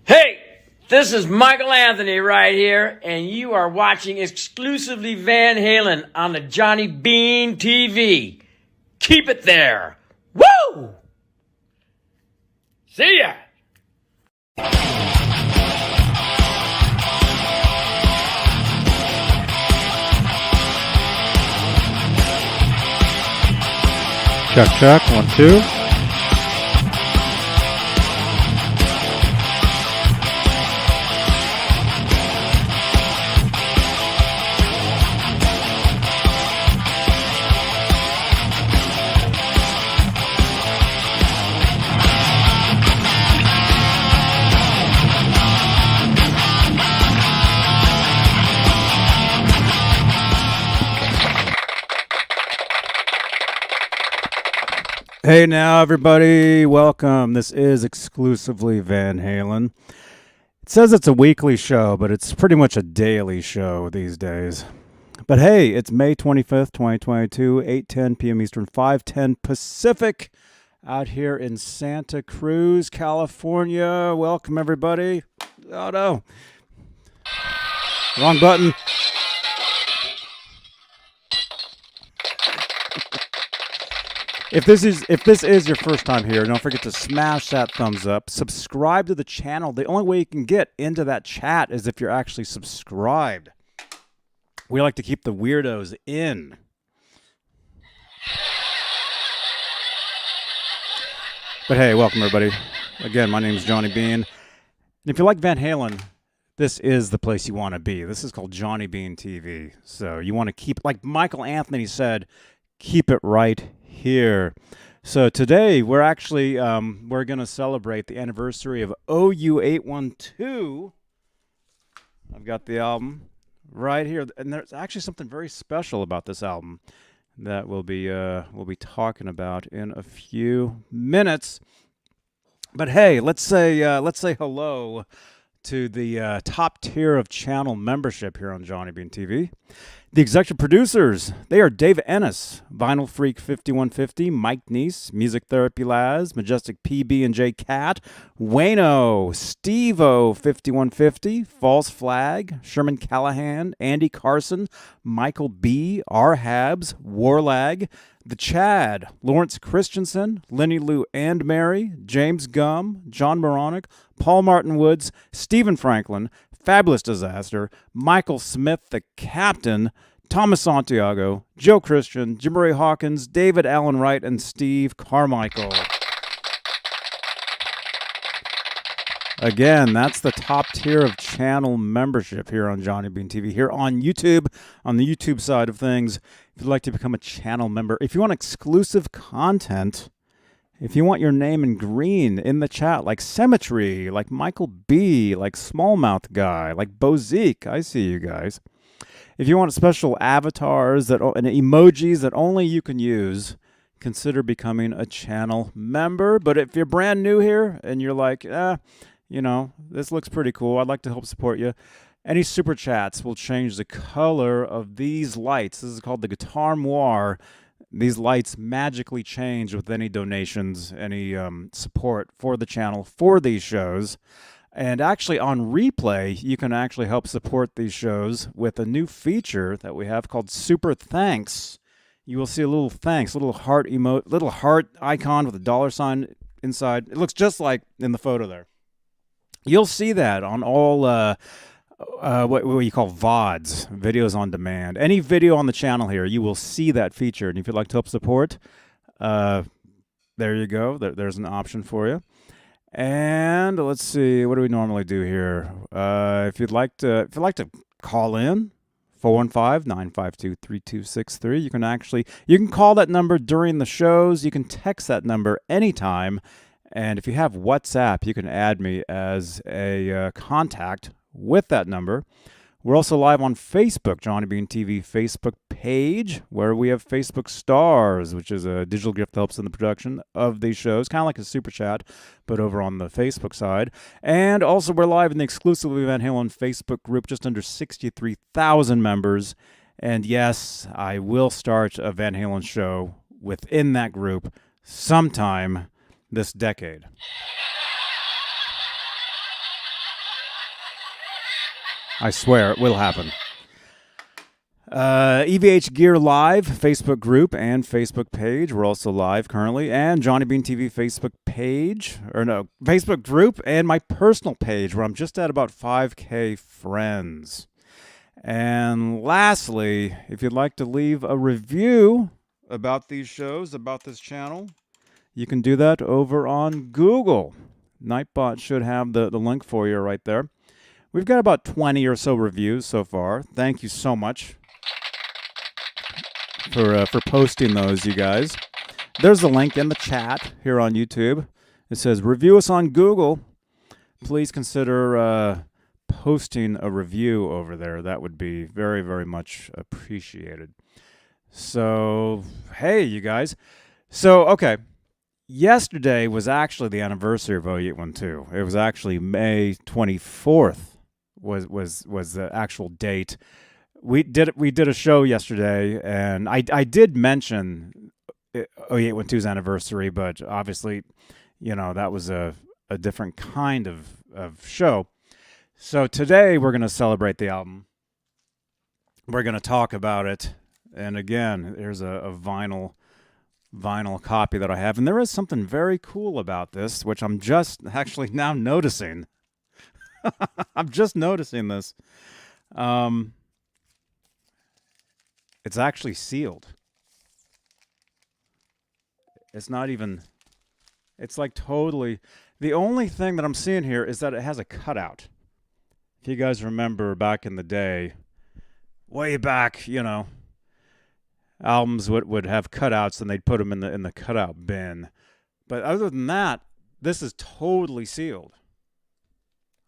Hey, this is Michael Anthony right here, and you are watching exclusively Van Halen on the Beane TV. Keep it there. Woo! See ya! Check, 1, 2. Hey now, everybody. Welcome. This is exclusively Van Halen. It says it's a weekly show, but it's pretty much a daily show these days. But hey, it's May 25th, 2022, 8:10 p.m. Eastern, 5:10 Pacific, out here in Santa Cruz, California. Welcome, everybody. Oh, no. Wrong button. If this is your first time here, don't forget to smash that thumbs up. Subscribe to the channel. The only way you can get into that chat is if you're actually subscribed. We like to keep the weirdos in. But hey, welcome everybody. Again, my name is Johnny Beane. And if you like Van Halen, this is the place you want to be. This is called Beane TV. So you want to keep, like Michael Anthony said, keep it right here. So today we're actually we're going to celebrate the anniversary of OU812. I've got the album right here, and there's actually something very special about this album that we'll be talking about in a few minutes. But hey, let's say hello to the top tier of channel membership here on Beane TV. The executive producers, they are Dave Ennis, Vinyl Freak 5150, Mike Neese, Music Therapy Laz, Majestic PB&J Cat, Wayno, Steve-O 5150, False Flag, Sherman Callahan, Andy Carson, Michael B, R. Habs, Warlag, The Chad, Lawrence Christensen, Lenny Lou and Mary, James Gum, John Moronic, Paul Martin Woods, Stephen Franklin, Fabulous Disaster, Michael Smith, the Captain, Thomas Santiago, Joe Christian, Jim Ray Hawkins, David Allen Wright, and Steve Carmichael. Again, that's the top tier of channel membership here on Beane TV. Here on YouTube, on the YouTube side of things, if you'd like to become a channel member, if you want exclusive content, if you want your name in green in the chat, like Symmetry, like Michael B, like Smallmouth Guy, like Bozique, I see you guys. If you want special avatars and emojis that only you can use, consider becoming a channel member. But if you're brand new here and you're like, this looks pretty cool, I'd like to help support you, any super chats will change the color of these lights. This is called the Guitar Noir. These lights magically change with any donations, any support for the channel, for these shows. And actually on replay, you can actually help support these shows with a new feature that we have called Super Thanks. You will see a little thanks, a little heart emote, little heart icon with a dollar sign inside. It looks just like in the photo there. You'll see that on all what you call VODs, videos on demand. Any video on the channel here, you will see that feature. And if you'd like to help support, there you go. There's an option for you. And let's see, what do we normally do here? If you'd like to call in, 415-952-3263. You can call that number during the shows. You can text that number anytime. And if you have WhatsApp, you can add me as a contact with that number. We're also live on Facebook, Beane TV Facebook page, where we have Facebook Stars, which is a digital gift that helps in the production of these shows, kind of like a super chat, but over on the Facebook side. And also we're live in the exclusively Van Halen Facebook group, just under 63,000 members. And yes, I will start a Van Halen show within that group sometime this decade. I swear it will happen. EVH Gear Live Facebook group and Facebook page. We're also live currently. And Johnny Beane TV Facebook page. Facebook group and my personal page where I'm just at about 5K friends. And lastly, if you'd like to leave a review about these shows, about this channel, you can do that over on Google. Nightbot should have the link for you right there. We've got about 20 or so reviews so far. Thank you so much for posting those, you guys. There's the link in the chat here on YouTube. It says, review us on Google. Please consider posting a review over there. That would be very, very much appreciated. So, hey, you guys. So, okay. Yesterday was actually the anniversary of OU812. It was actually May 24th was the actual date. We did a show yesterday, and I did mention OU812's anniversary, but obviously, that was a different kind of show. So today we're going to celebrate the album. We're going to talk about it, and again, there's a vinyl copy that I have, and there is something very cool about this, which I'm just actually now noticing. I'm just noticing this. It's actually sealed. It's not even, it's like totally, the only thing that I'm seeing here is that it has a cutout. If you guys remember back in the day, way back, albums would have cutouts and they'd put them in the cutout bin. But other than that, this is totally sealed.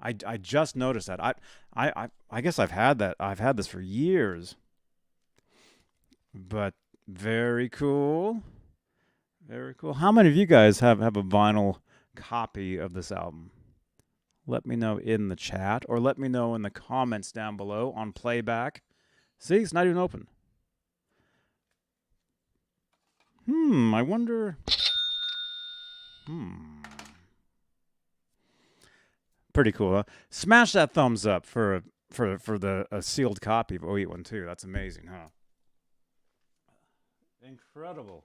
I just noticed that. I guess I've had that. I've had this for years. But very cool. Very cool. How many of you guys have a vinyl copy of this album? Let me know in the chat, or let me know in the comments down below on playback. See, it's not even open. I wonder. Pretty cool, huh? Smash that thumbs up for a sealed copy of OU812. That's amazing, huh? Incredible.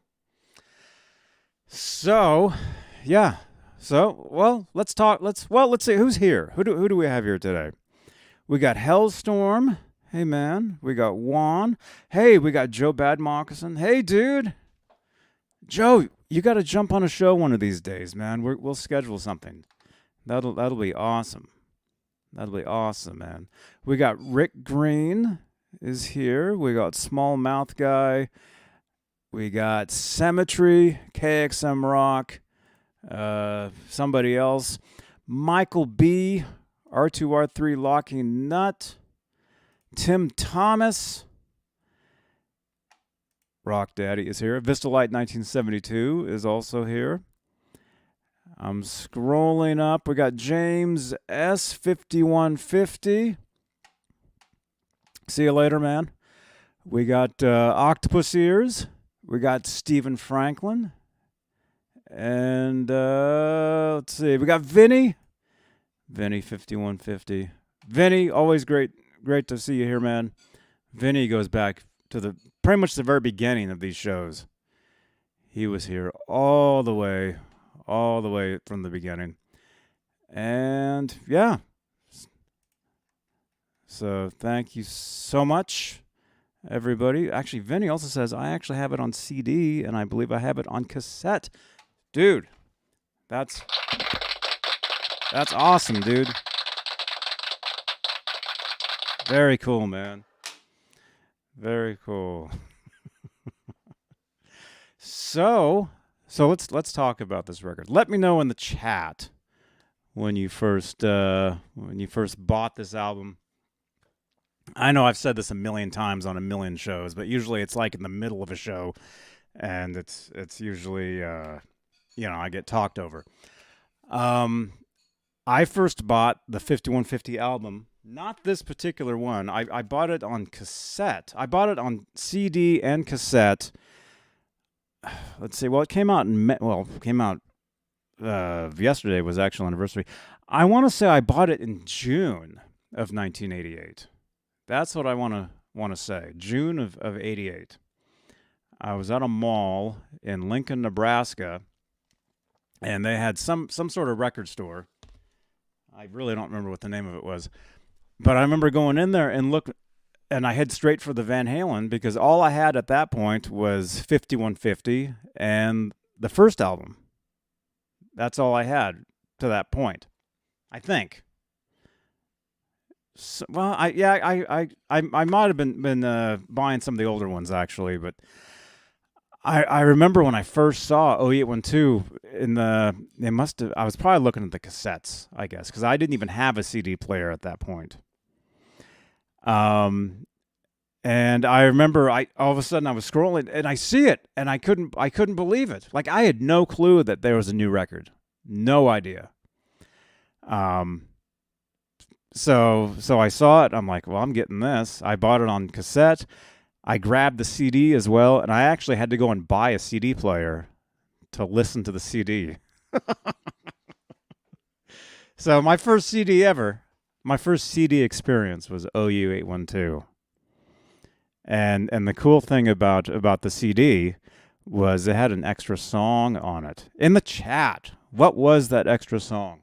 So, yeah. So, well, let's talk. Let's see who's here. Who do we have here today? We got Hellstorm. Hey, man. We got Juan. Hey, we got Joe Bad Moccasin. Hey, dude. Joe, you got to jump on a show one of these days, man. We'll schedule something. That'll be awesome. That'll be awesome, man. We got Rick Green is here. We got Small Mouth Guy. We got Symmetry, KXM Rock, somebody else, Michael B, R2R3 Locking Nut, Tim Thomas, Rock Daddy is here. Vistalite 1972 is also here. I'm scrolling up. We got James S5150. See you later, man. We got Octopus Ears. We got Stephen Franklin. And let's see. We got Vinny. Vinny 5150. Vinny, always great to see you here, man. Vinny goes back to pretty much the very beginning of these shows. He was here all the way from the beginning. And yeah. So thank you so much, everybody. Actually, Vinny also says, I actually have it on CD, and I believe I have it on cassette. Dude, that's awesome, dude. Very cool, man. Very cool. So let's talk about this record. Let me know in the chat when you first bought this album. I know I've said this a million times on a million shows, but usually it's like in the middle of a show, and it's usually I get talked over. I first bought the 5150 album, not this particular one. I bought it on cassette. I bought it on CD and cassette. Let's see. Well, it came out yesterday was actual anniversary. I want to say I bought it in June. of 1988. That's what I want to say. June of 88. I was at a mall in Lincoln, Nebraska, and they had some sort of record store. I really don't remember what the name of it was. But I remember going in there and I head straight for the Van Halen because all I had at that point was 5150 and the first album. That's all I had to that point, I think. So, well, I might have been buying some of the older ones actually, but I remember when I first saw OU812 I was probably looking at the cassettes, I guess, because I didn't even have a CD player at that point. And I remember all of a sudden I was scrolling and I see it and I couldn't believe it. Like I had no clue that there was a new record. No idea. So I saw it. I'm like, well, I'm getting this. I bought it on cassette. I grabbed the CD as well, and I actually had to go and buy a CD player to listen to the CD. So my first CD experience was OU812. And the cool thing about the CD was it had an extra song on it. In the chat, what was that extra song?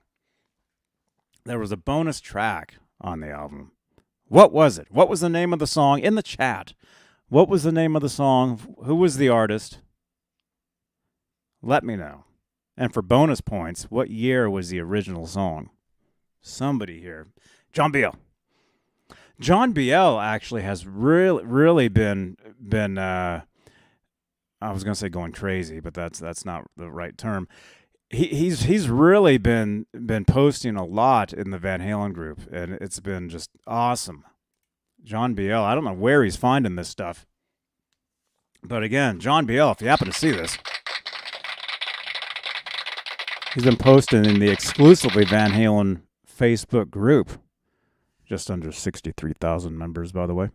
There was a bonus track on the album. What was it? What was the name of the song? In the chat, what was the name of the song? Who was the artist? Let me know. And for bonus points, what year was the original song? Somebody here. John Biel. John Biel actually has really been I was going to say going crazy, but that's not the right term. He's really been posting a lot in the Van Halen group, and it's been just awesome. John Biel, I don't know where he's finding this stuff. But again, John Biel, if you happen to see this, he's been posting in the exclusively Van Halen Facebook group. Just under 63,000 members, by the way.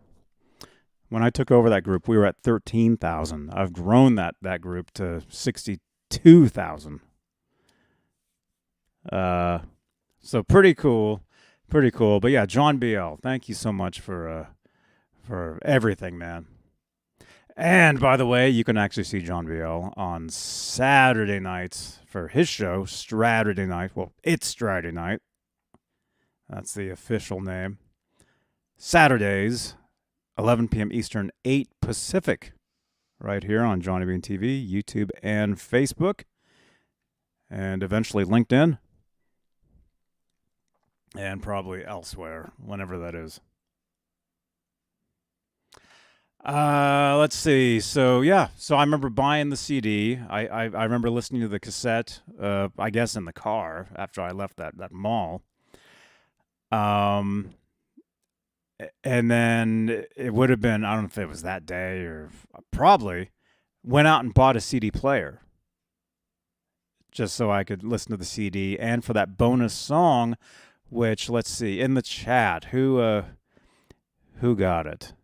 When I took over that group, we were at 13,000. I've grown that group to 62,000. So pretty cool. But yeah, John Biel, thank you so much for everything, man. And by the way, you can actually see John Biel on Saturday nights for his show, Straturday Night. Well, it's Straturday Night. That's the official name. Saturdays, 11 p.m. Eastern, 8 Pacific, right here on Johnny Beane TV, YouTube, and Facebook, and eventually LinkedIn, and probably elsewhere, whenever that is. Let's see. So I remember buying the CD. I remember listening to the cassette, I guess in the car after I left that mall. And then it would have been, I don't know if it was that day or probably, went out and bought a CD player just so I could listen to the CD and for that bonus song, which, let's see, in the chat, who got it?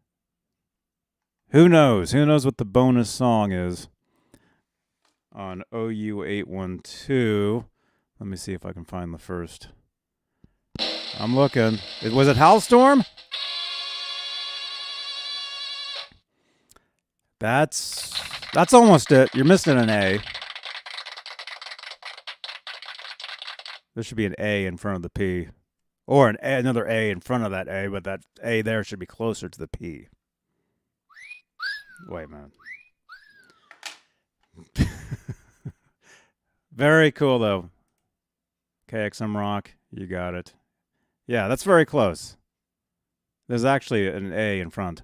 Who knows? Who knows what the bonus song is on OU812? Let me see if I can find the first. I'm looking. Was it Howlstorm? That's almost it. You're missing an A. There should be an A in front of the P. Or another A in front of that A, but that A there should be closer to the P. Wait a minute. Very cool, though. KXM Rock, you got it. Yeah, that's very close. There's actually an A in front.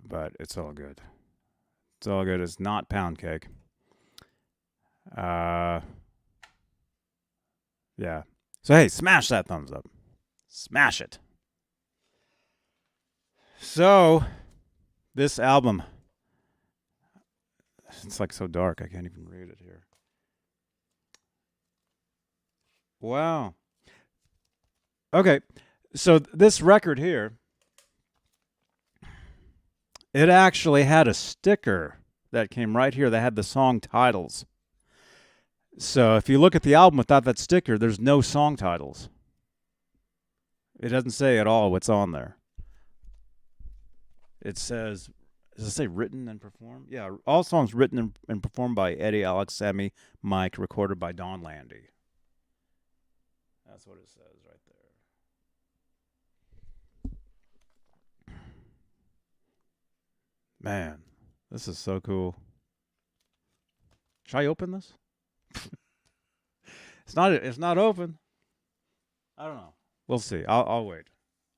But it's all good. It's all good. It's not pound cake. Yeah. So, hey, smash that thumbs up. Smash it. So, this album. It's like so dark, I can't even read it here. Wow. Okay, so this record here, it actually had a sticker that came right here that had the song titles. So if you look at the album without that sticker, there's no song titles. It doesn't say at all what's on there. It says, does it say written and performed? Yeah, all songs written and performed by Eddie, Alex, Sammy, Mike, recorded by Don Landy. That's what it says right there. Man, this is so cool. Should I open this? It's not open. I don't know. We'll see. I'll wait.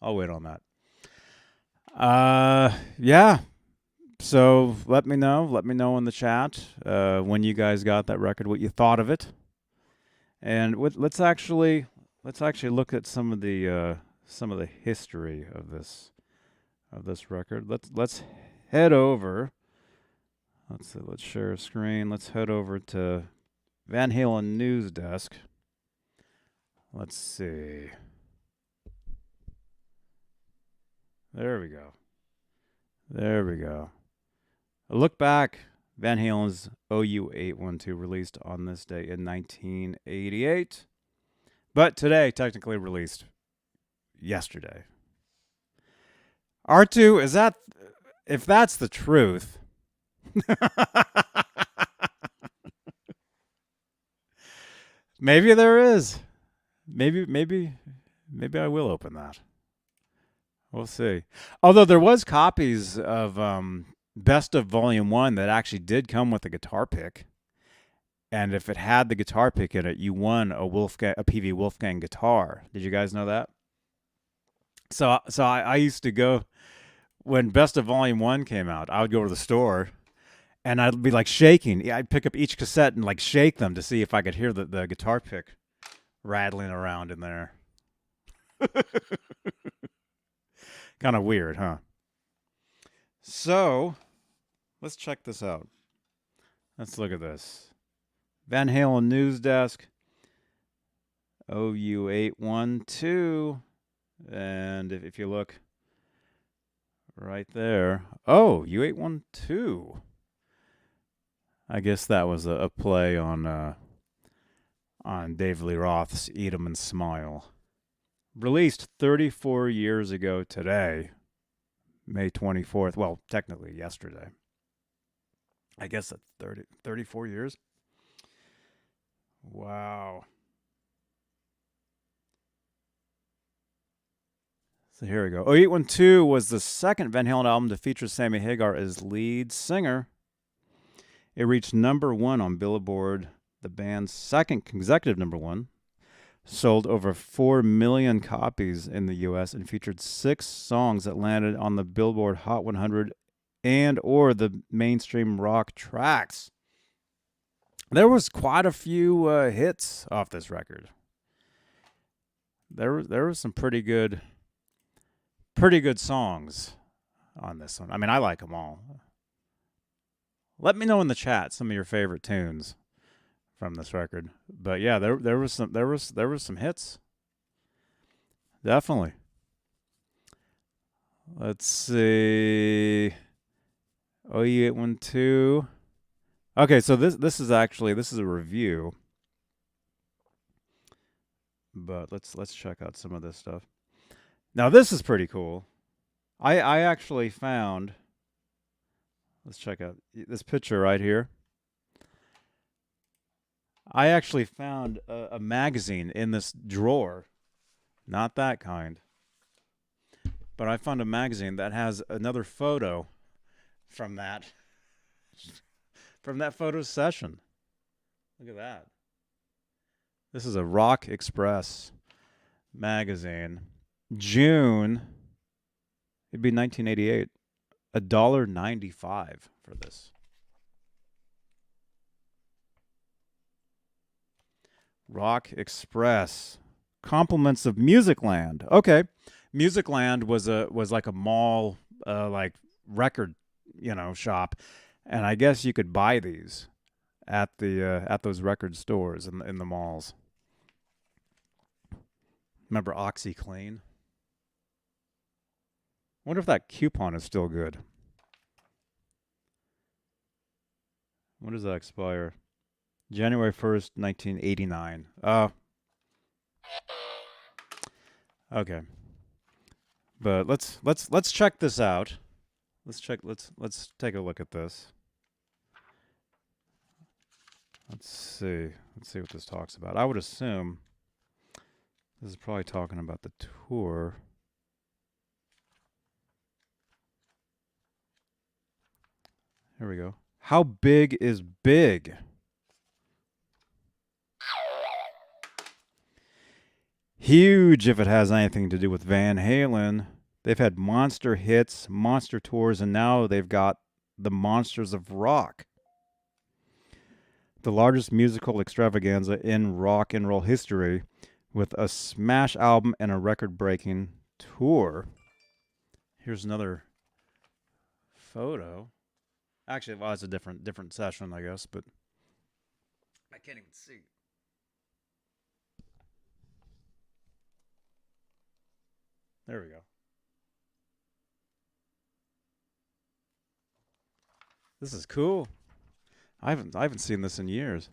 I'll wait on that. Yeah. So let me know. Let me know in the chat when you guys got that record, what you thought of it, and let's actually look at some of the history of this record. Let's head over. Let's share a screen. Let's head over to Van Halen News Desk. Let's see. There we go. There we go. A look back, Van Halen's OU812 released on this day in 1988. But today, technically released yesterday. R2, if that's the truth, maybe there is. Maybe I will open that. We'll see. Although there was copies of Best of Volume 1 that actually did come with a guitar pick. And if it had the guitar pick in it, you won a PV Wolfgang guitar. Did you guys know that? So I used to go, when Best of Volume 1 came out, I would go to the store and I'd be like shaking. I'd pick up each cassette and like shake them to see if I could hear the guitar pick rattling around in there. Kind of weird, huh? So, let's check this out. Let's look at this. Van Halen News Desk, OU812, and if you look right there, oh, U812. I guess that was a play on Dave Lee Roth's Eat 'Em and Smile. Released 34 years ago today, May 24th. Well, technically yesterday. I guess that's 34 years. Wow. So here we go. OU812 was the second Van Halen album to feature Sammy Hagar as lead singer. It reached #1 on Billboard, the band's second consecutive #1. Sold over 4 million copies in the U.S. and featured 6 songs that landed on the Billboard Hot 100 and or the mainstream rock tracks. There was quite a few hits off this record. There was some pretty good songs on this one. I mean, I like them all. Let me know in the chat some of your favorite tunes from this record. But yeah, there was some hits. Definitely. Let's see. OU812. Okay, so this is a review. But let's check out some of this stuff. Now this is pretty cool. I actually found, let's check out this picture right here. I actually found a magazine in this drawer. Not that kind. But I found a magazine that has another photo from that photo session. Look at that. This is a Rock Express magazine. June, it'd be 1988. $1.95 for this. Rock Express. Compliments of Musicland. Okay. Musicland was like a mall, like record, shop, and I guess you could buy these at those record stores in the malls. Remember OxyClean? Wonder if that coupon is still good. When does that expire? January 1st, 1989. Oh. Okay. But let's check this out. Let's take a look at this. Let's see what this talks about. I would assume this is probably talking about the tour. Here we go. How big is big? Huge if it has anything to do with Van Halen. They've had monster hits, monster tours, and now they've got the Monsters of Rock. The largest musical extravaganza in rock and roll history, with a smash album and a record-breaking tour. Here's another photo. Actually, well, it's a different session, I guess, but I can't even see. There we go. This is cool. I haven't seen this in years.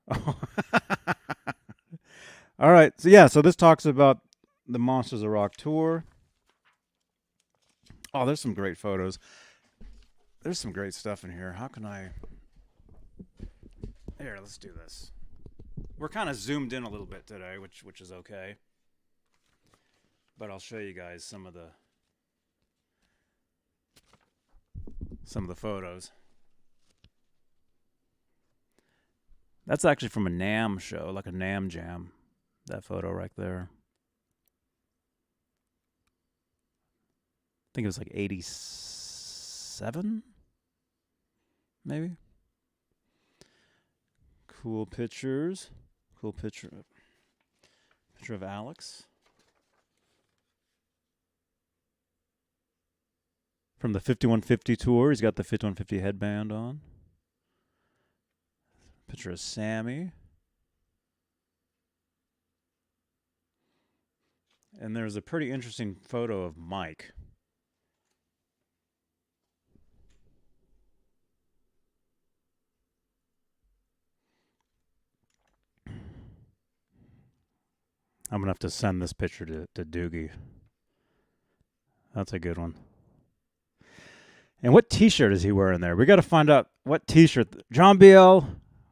Oh. All right. So this talks about the Monsters of Rock tour. Oh, there's some great photos. There's some great stuff in here. How can I... Here, let's do this. We're kind of zoomed in a little bit today, which is okay. But I'll show you guys some of the photos. That's actually from a NAMM show, like a NAMM jam. That photo right there. I think it was like 87, maybe. Cool pictures. Cool picture of Alex. From the 5150 tour, he's got the 5150 headband on. Picture of Sammy. And there's a pretty interesting photo of Mike. I'm going to have to send this picture to Doogie. That's a good one. And what t-shirt is he wearing there? We got to find out what t-shirt. John BL,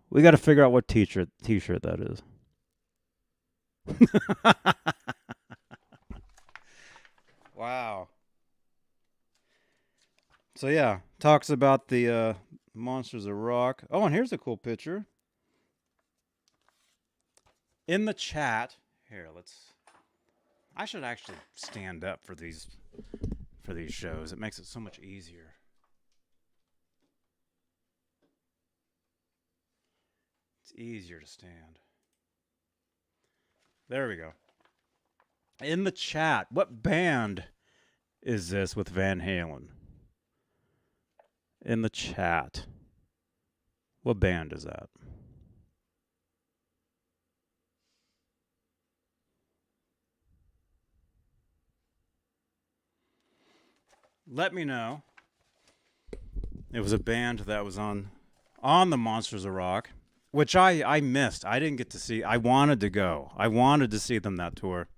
we got to figure out what t-shirt that is. Wow. So yeah, talks about the Monsters of Rock. Oh, and here's a cool picture. In the chat, here, I should actually stand up for these shows. It makes it so much easier. It's easier to stand. There we go. In the chat, what band is this with Van Halen? In the chat, what band is that? Let me know. It was a band that was on the Monsters of Rock, which I missed. I didn't get to see. I wanted to go. I wanted to see them that tour.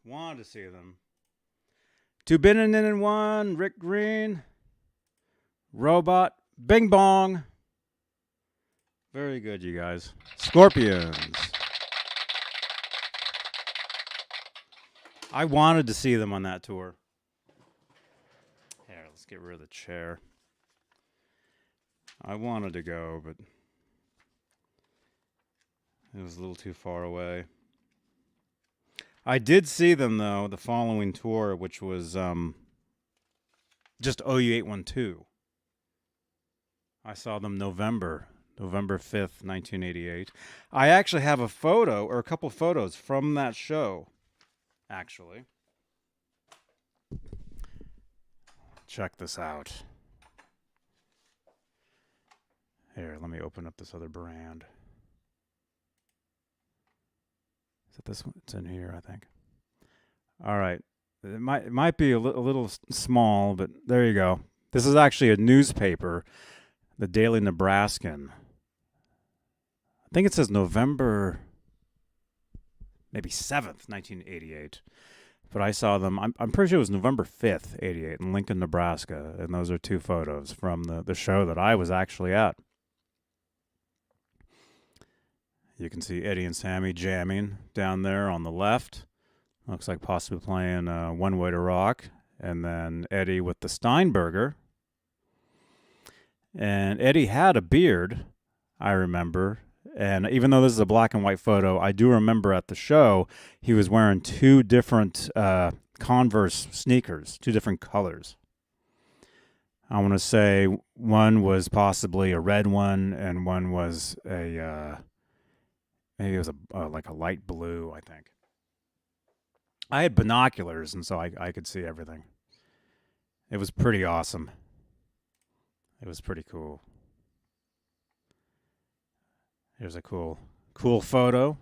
Wanted to see them. Two Binin in one, Rick Green, Robot, Bing Bong. Very good, you guys. Scorpions. I wanted to see them on that tour. Here, let's get rid of the chair. I wanted to go, but it was a little too far away. I did see them, though, the following tour, which was just OU812. I saw them November 5th, 1988. I actually have a photo, or a couple photos from that show, actually. Check this out. Here, let me open up this other brand. Is it this one? It's in here, I think. All right. It might be a little small, but there you go. This is actually a newspaper, the Daily Nebraskan. I think it says November maybe 7th, 1988. But I saw them, I'm pretty sure it was November 5th, 88 in Lincoln, Nebraska. And those are 2 photos from the show that I was actually at. You can see Eddie and Sammy jamming down there on the left. Looks like possibly playing One Way to Rock. And then Eddie with the Steinberger. And Eddie had a beard, I remember. And even though this is a black and white photo, I do remember at the show he was wearing 2 different Converse sneakers, 2 different colors. I want to say one was possibly a red one, and one was a maybe it was like a light blue, I think. I had binoculars, and so I could see everything. It was pretty awesome. It was pretty cool. Here's a cool photo.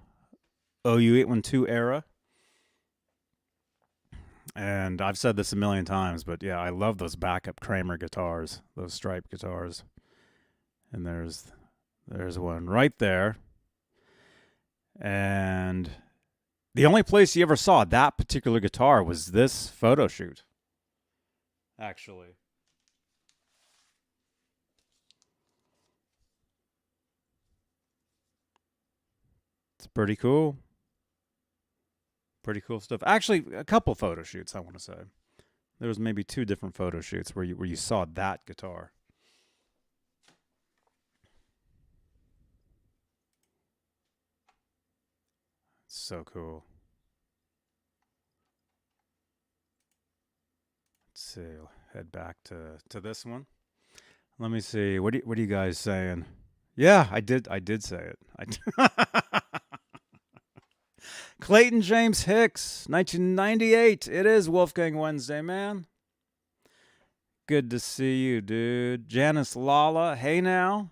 OU812 era. And I've said this a million times, but yeah, I love those backup Kramer guitars, those striped guitars. And there's one right there. And the only place you ever saw that particular guitar was this photo shoot, actually. It's pretty cool. Pretty cool stuff. Actually, a couple photo shoots, I want to say. There was maybe 2 different photo shoots where you saw that guitar. It's so cool. Let's see. I'll head back to this one. Let me see. What are you guys saying? Yeah, I did say it. Clayton James Hicks, 1998. It is Wolfgang Wednesday, man. Good to see you, dude. Janice Lala, hey now.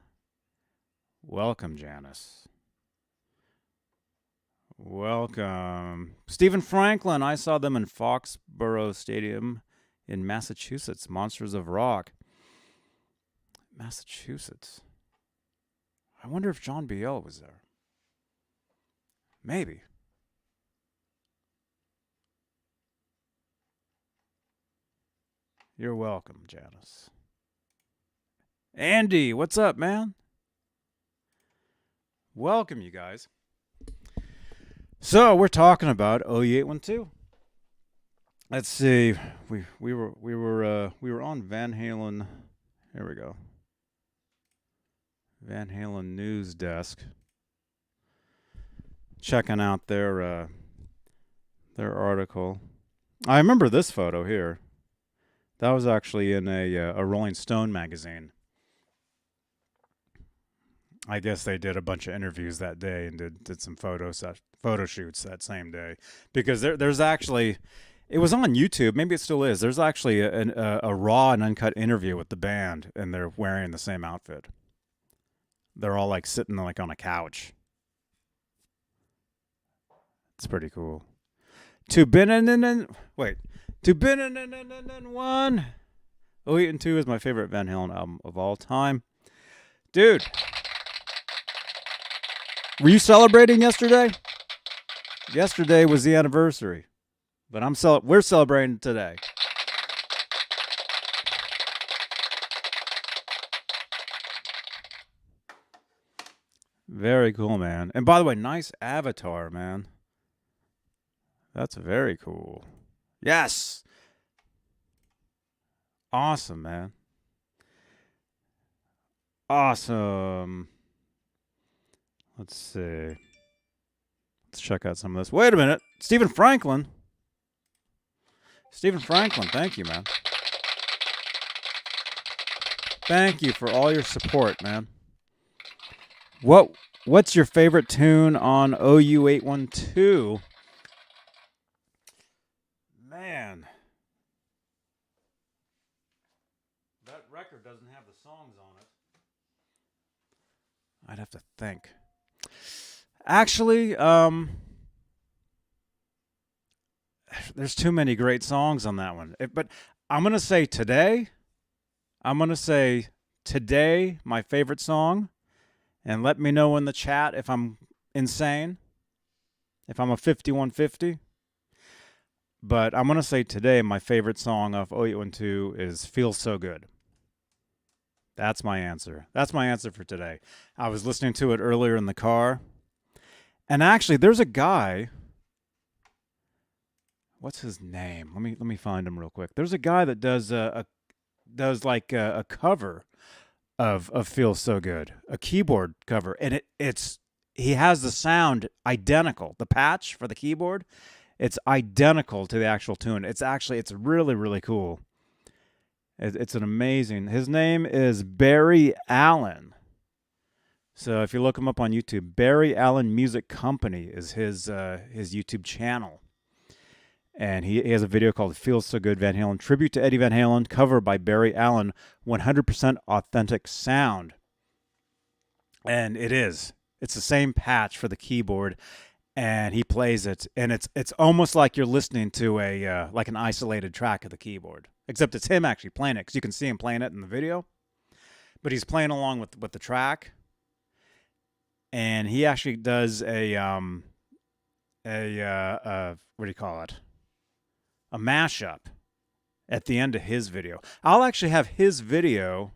Welcome, Janice. Welcome. Stephen Franklin, I saw them in Foxborough Stadium in Massachusetts. Monsters of Rock. Massachusetts. I wonder if John Biel was there. Maybe. You're welcome, Janice. Andy, what's up, man? Welcome, you guys. So we're talking about OU812. Let's see. We were on Van Halen. Here we go. Van Halen news desk. Checking out their article. I remember this photo here. That was actually in a Rolling Stone magazine. I guess they did a bunch of interviews that day and did some photo shoots that same day. Because there's actually, it was on YouTube, maybe it still is. There's actually a raw and uncut interview with the band, and they're wearing the same outfit. They're all like sitting like on a couch. It's pretty cool. To one. OU812 is my favorite Van Halen album of all time. Dude, were you celebrating yesterday? Yesterday was the anniversary, but we're celebrating today. Very cool, man. And by the way, nice avatar, man. That's very cool. Yes. Awesome, man. Awesome. Let's see. Let's check out some of this. Wait a minute. Stephen Franklin. Thank you, man. Thank you for all your support, man. What's your favorite tune on OU812? Man, that record doesn't have the songs on it. I'd have to think. Actually, there's too many great songs on that one. But I'm going to say today, my favorite song. And let me know in the chat if I'm insane. if I'm a 5150. But I'm going to say today my favorite song off OU812 is Feels So Good. That's my answer. That's my answer for today. I was listening to it earlier in the car. And actually, there's a guy. What's his name? Let me find him real quick. There's a guy that does a cover of Feels So Good, a keyboard cover, and he has the sound identical. The patch for the keyboard, it's identical to the actual tune. It's really, really cool. It's an amazing. His name is Barry Allen. So if you look him up on YouTube, Barry Allen Music Company is his YouTube channel. And he has a video called Feels So Good Van Halen, tribute to Eddie Van Halen, cover by Barry Allen, 100% authentic sound. And it's the same patch for the keyboard, and he plays it, and it's almost like you're listening to like an isolated track of the keyboard, except it's him actually playing it, because you can see him playing it in the video, but he's playing along with the track, and he actually does what do you call it? A mashup at the end of his video. I'll actually have his video.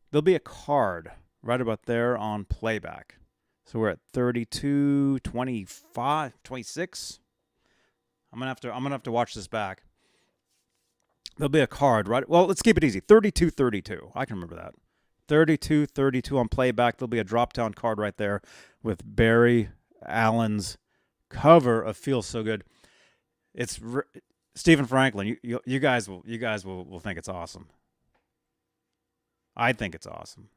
There'll be a card right about there on playback. So we're at 32, 25, 26. I'm gonna have to watch this back. There'll be a card, right? Well, let's keep it easy. 32, 32. I can remember that. 32, 32 on playback. There'll be a drop-down card right there with Barry Allen's cover of "Feels So Good." It's Stephen Franklin. You guys will think it's awesome. I think it's awesome.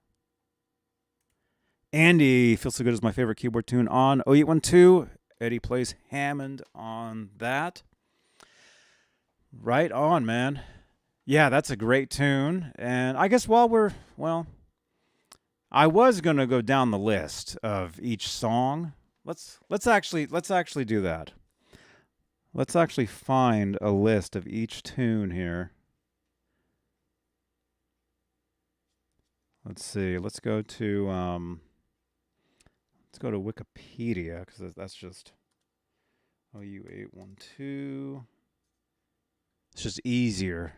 Andy, Feels So Good is my favorite keyboard tune on OU812. Eddie plays Hammond on that. Right on, man. Yeah, that's a great tune. And I guess I was going to go down the list of each song. Let's actually do that. Let's actually find a list of each tune here. Let's see. Let's go to Wikipedia, because that's just OU812. It's just easier.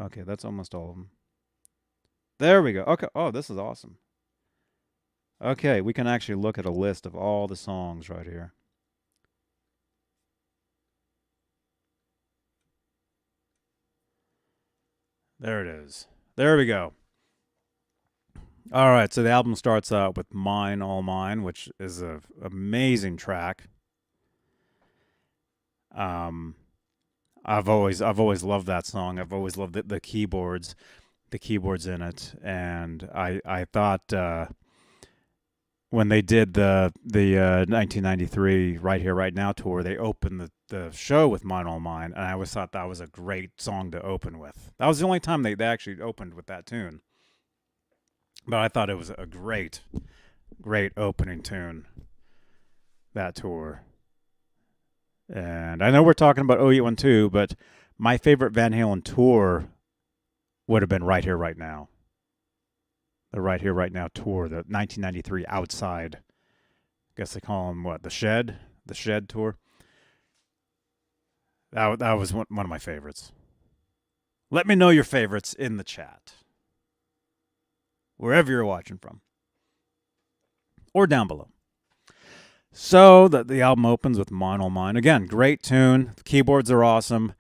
Okay, that's almost all of them. There we go. Okay. Oh, this is awesome. Okay, we can actually look at a list of all the songs right here. There it is. There we go. All right, so the album starts out with "Mine, All Mine," which is an amazing track. I've always loved that song. I've always loved the keyboards in it, and I thought when they did the 1993 Right Here Right Now tour, they opened the show with "Mine, All Mine," and I always thought that was a great song to open with. That was the only time they actually opened with that tune. But I thought it was a great opening tune, that tour. And I know we're talking about OU812, but my favorite Van Halen tour would have been Right Here, Right Now. The Right Here, Right Now tour, the 1993 Outside. I guess they call them, what, the Shed? The Shed tour. That was one of my favorites. Let me know your favorites in the chat, wherever you're watching from, or down below. So the album opens with "Mine, All Mine." Again, great tune. The keyboards are awesome.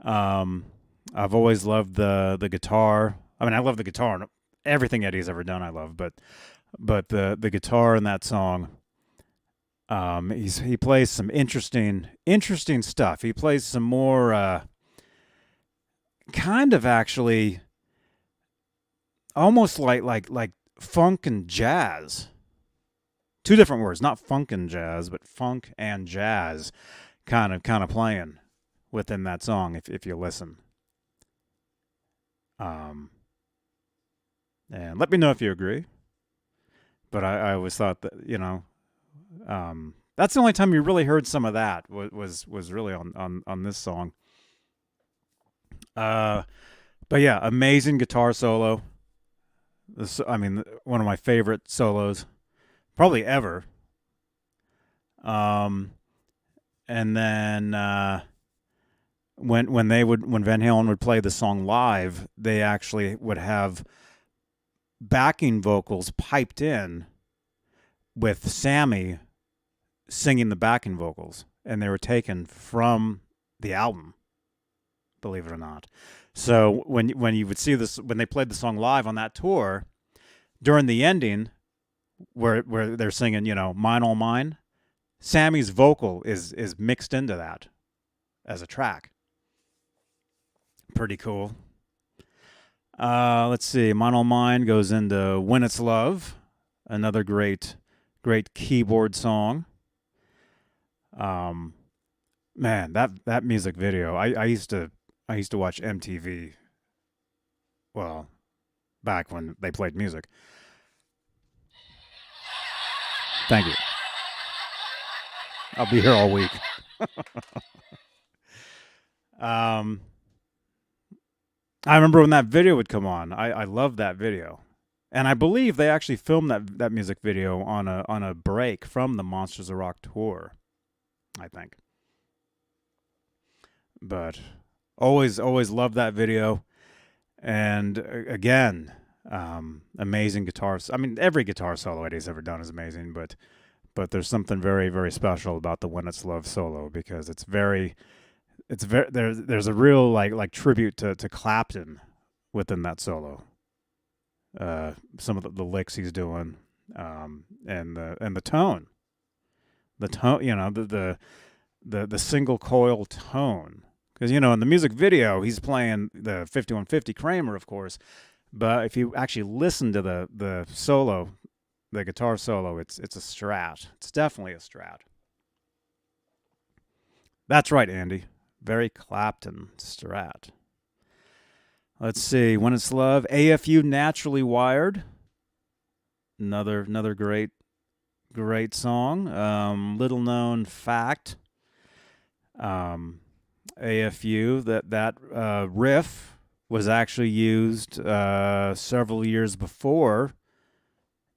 I've always loved the guitar. I mean, I love the guitar. Everything Eddie's ever done, I love. But the guitar in that song, he plays some interesting stuff. He plays some more kind of actually almost like funk and jazz. Two different words, not funk and jazz, but funk and jazz kind of playing within that song if you listen. And let me know if you agree. But I always thought that, that's the only time you really heard some of that was really on this song. But yeah, amazing guitar solo. One of my favorite solos, probably ever. And then when Van Halen would play the song live, they actually would have backing vocals piped in with Sammy singing the backing vocals, and they were taken from the album, believe it or not. So when you would see this, when they played the song live on that tour, during the ending where they're singing, Mine All Mine, Sammy's vocal is mixed into that as a track. Pretty cool. Let's see. Mine All Mine goes into When It's Love, another great keyboard song. Man, that music video. I used to watch MTV. Well, back when they played music. Thank you. I'll be here all week. I remember when that video would come on. I loved that video. And I believe they actually filmed that music video on a break from the Monsters of Rock tour, I think. But always loved that video. And again, amazing guitars. I mean, every guitar solo Eddie's ever done is amazing, but there's something very, very special about the When It's Love solo, because it's very there's a real like tribute to Clapton within that solo. Some of the licks he's doing, and the tone, the single coil tone, because in the music video he's playing the 5150 Kramer, of course, but if you actually listen to the solo, the guitar solo, it's a Strat. It's definitely a Strat. That's right, Andy. Very Clapton Strat. Let's see. When It's Love, AFU Naturally Wired. Another great song. Little known fact. AFU, that riff was actually used several years before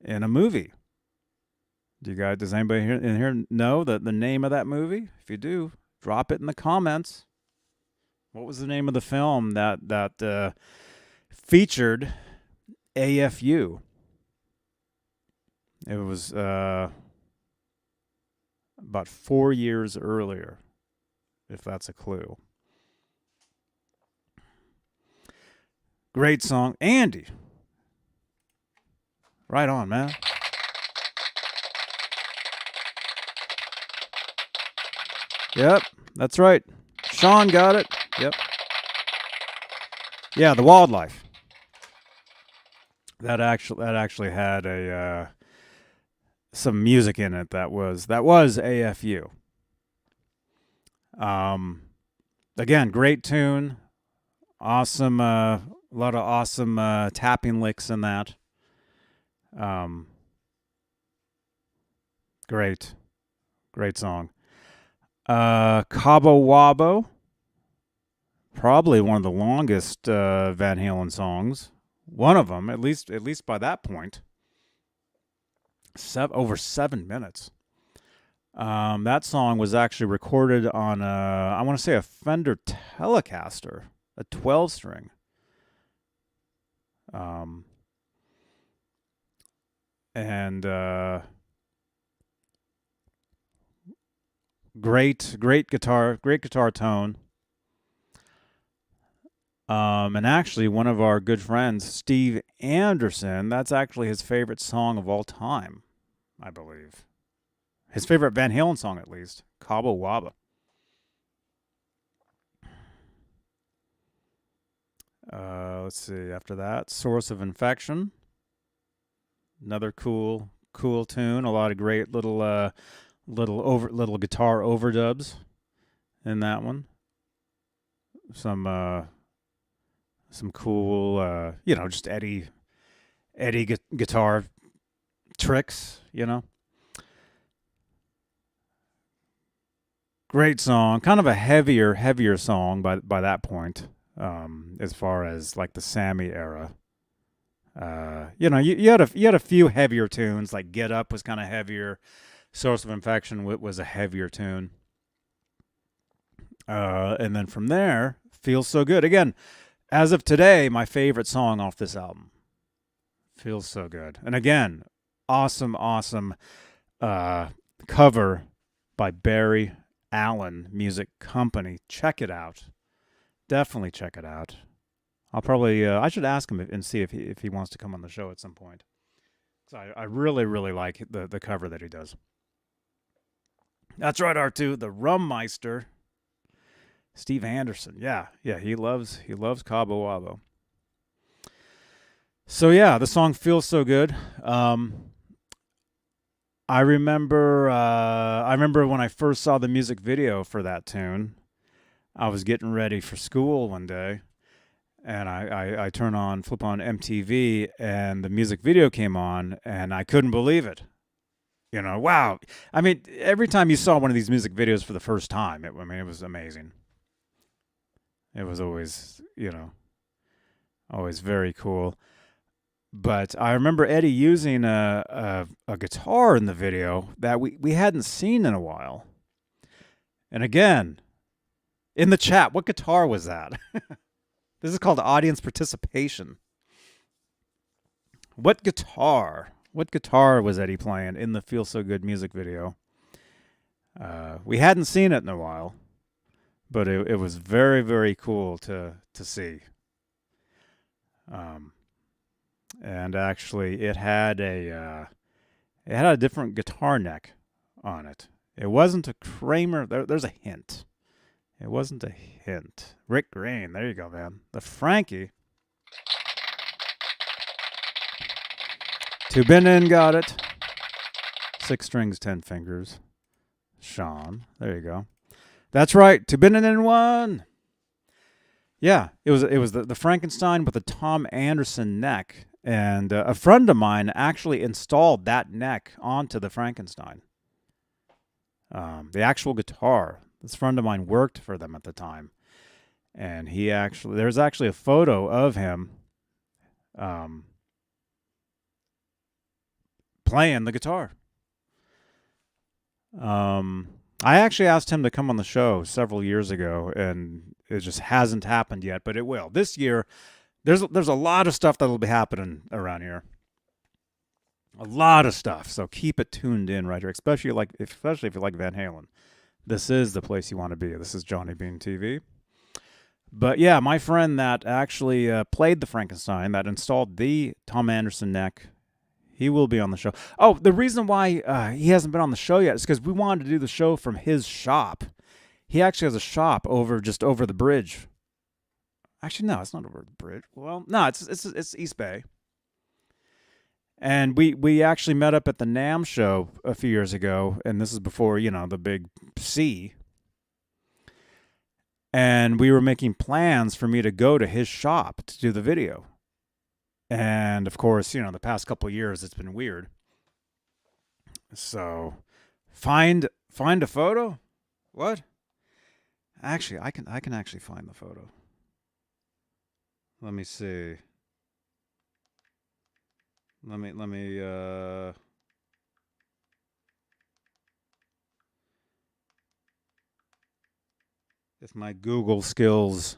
in a movie. Does anybody in here know the name of that movie? If you do, drop it in the comments. What was the name of the film that featured AFU? It was about 4 years earlier, if that's a clue. Great song. Andy. Right on, man. Yep, that's right. Sean got it. Yep. Yeah, The Wildlife. That actually had some music in it that was AFU. Again, great tune. Awesome, a lot of awesome tapping licks in that. Great song. Cabo Wabo, probably one of the longest Van Halen songs. One of them, at least by that point. Over 7 minutes. That song was actually recorded on I want to say a Fender Telecaster, a 12-string. And great guitar tone. And actually, one of our good friends, Steve Anderson, that's actually his favorite song of all time, I believe. His favorite Van Halen song, at least, Cabo Wabo. Let's see. After that, Source of Infection. Another cool tune. A lot of great little guitar overdubs in that one. Some cool, just Eddie guitar tricks, Great song, kind of a heavier song by that point, as far as like the Sammy era. You had a few heavier tunes, like Get Up was kind of heavier. Source of Infection was a heavier tune. And then from there, Feels So Good. Again, as of today, my favorite song off this album. Feels So Good. And again, awesome cover by Barry Allen Music Company. Check it out. Definitely check it out. I'll probably I should ask him and see if he wants to come on the show at some point. Because I really like the cover that he does. That's right, R2, the Rum Meister. Steve Anderson. Yeah, he loves Cabo Wabo. So yeah, the song Feels So Good. I remember when I first saw the music video for that tune. I was getting ready for school one day, and I flip on MTV, and the music video came on, and I couldn't believe it. You know, wow. I mean, every time you saw one of these music videos for the first time, it was amazing. It was always, always very cool. But I remember Eddie using a guitar in the video that we hadn't seen in a while. And again, in the chat, what guitar was that? This is called audience participation. What guitar was Eddie playing in the Feel So Good music video? We hadn't seen it in a while, but it was very, very cool to see. And actually, it had a different guitar neck on it. It wasn't a Kramer. There's a hint. It wasn't a hint. Rick Green. There you go, man. The Frankie. Tubinin got it. 6 strings, 10 fingers. Sean. There you go. That's right. Tubinin in 1. Yeah, it was the Frankenstein with the Tom Anderson neck. And a friend of mine actually installed that neck onto the Frankenstein. The actual guitar. This friend of mine worked for them at the time. And there's actually a photo of him playing the guitar. I actually asked him to come on the show several years ago, and it just hasn't happened yet, but it will. This year, there's a lot of stuff that'll be happening around here. A lot of stuff. So keep it tuned in right here, especially if you like Van Halen. This is the place you want to be. This is Johnny Beane TV. But yeah, my friend that actually played the Frankenstein, that installed the Tom Anderson neck, he will be on the show. Oh, the reason why he hasn't been on the show yet is because we wanted to do the show from his shop. He actually has a shop just over the bridge. Actually, no, it's not over the bridge. Well, no, it's East Bay. And we actually met up at the NAMM show a few years ago, and this is before, the big C. And we were making plans for me to go to his shop to do the video. And, of course, the past couple of years, it's been weird. So, find a photo? What? Actually, I can actually find the photo. Let me see. Let me if my Google skills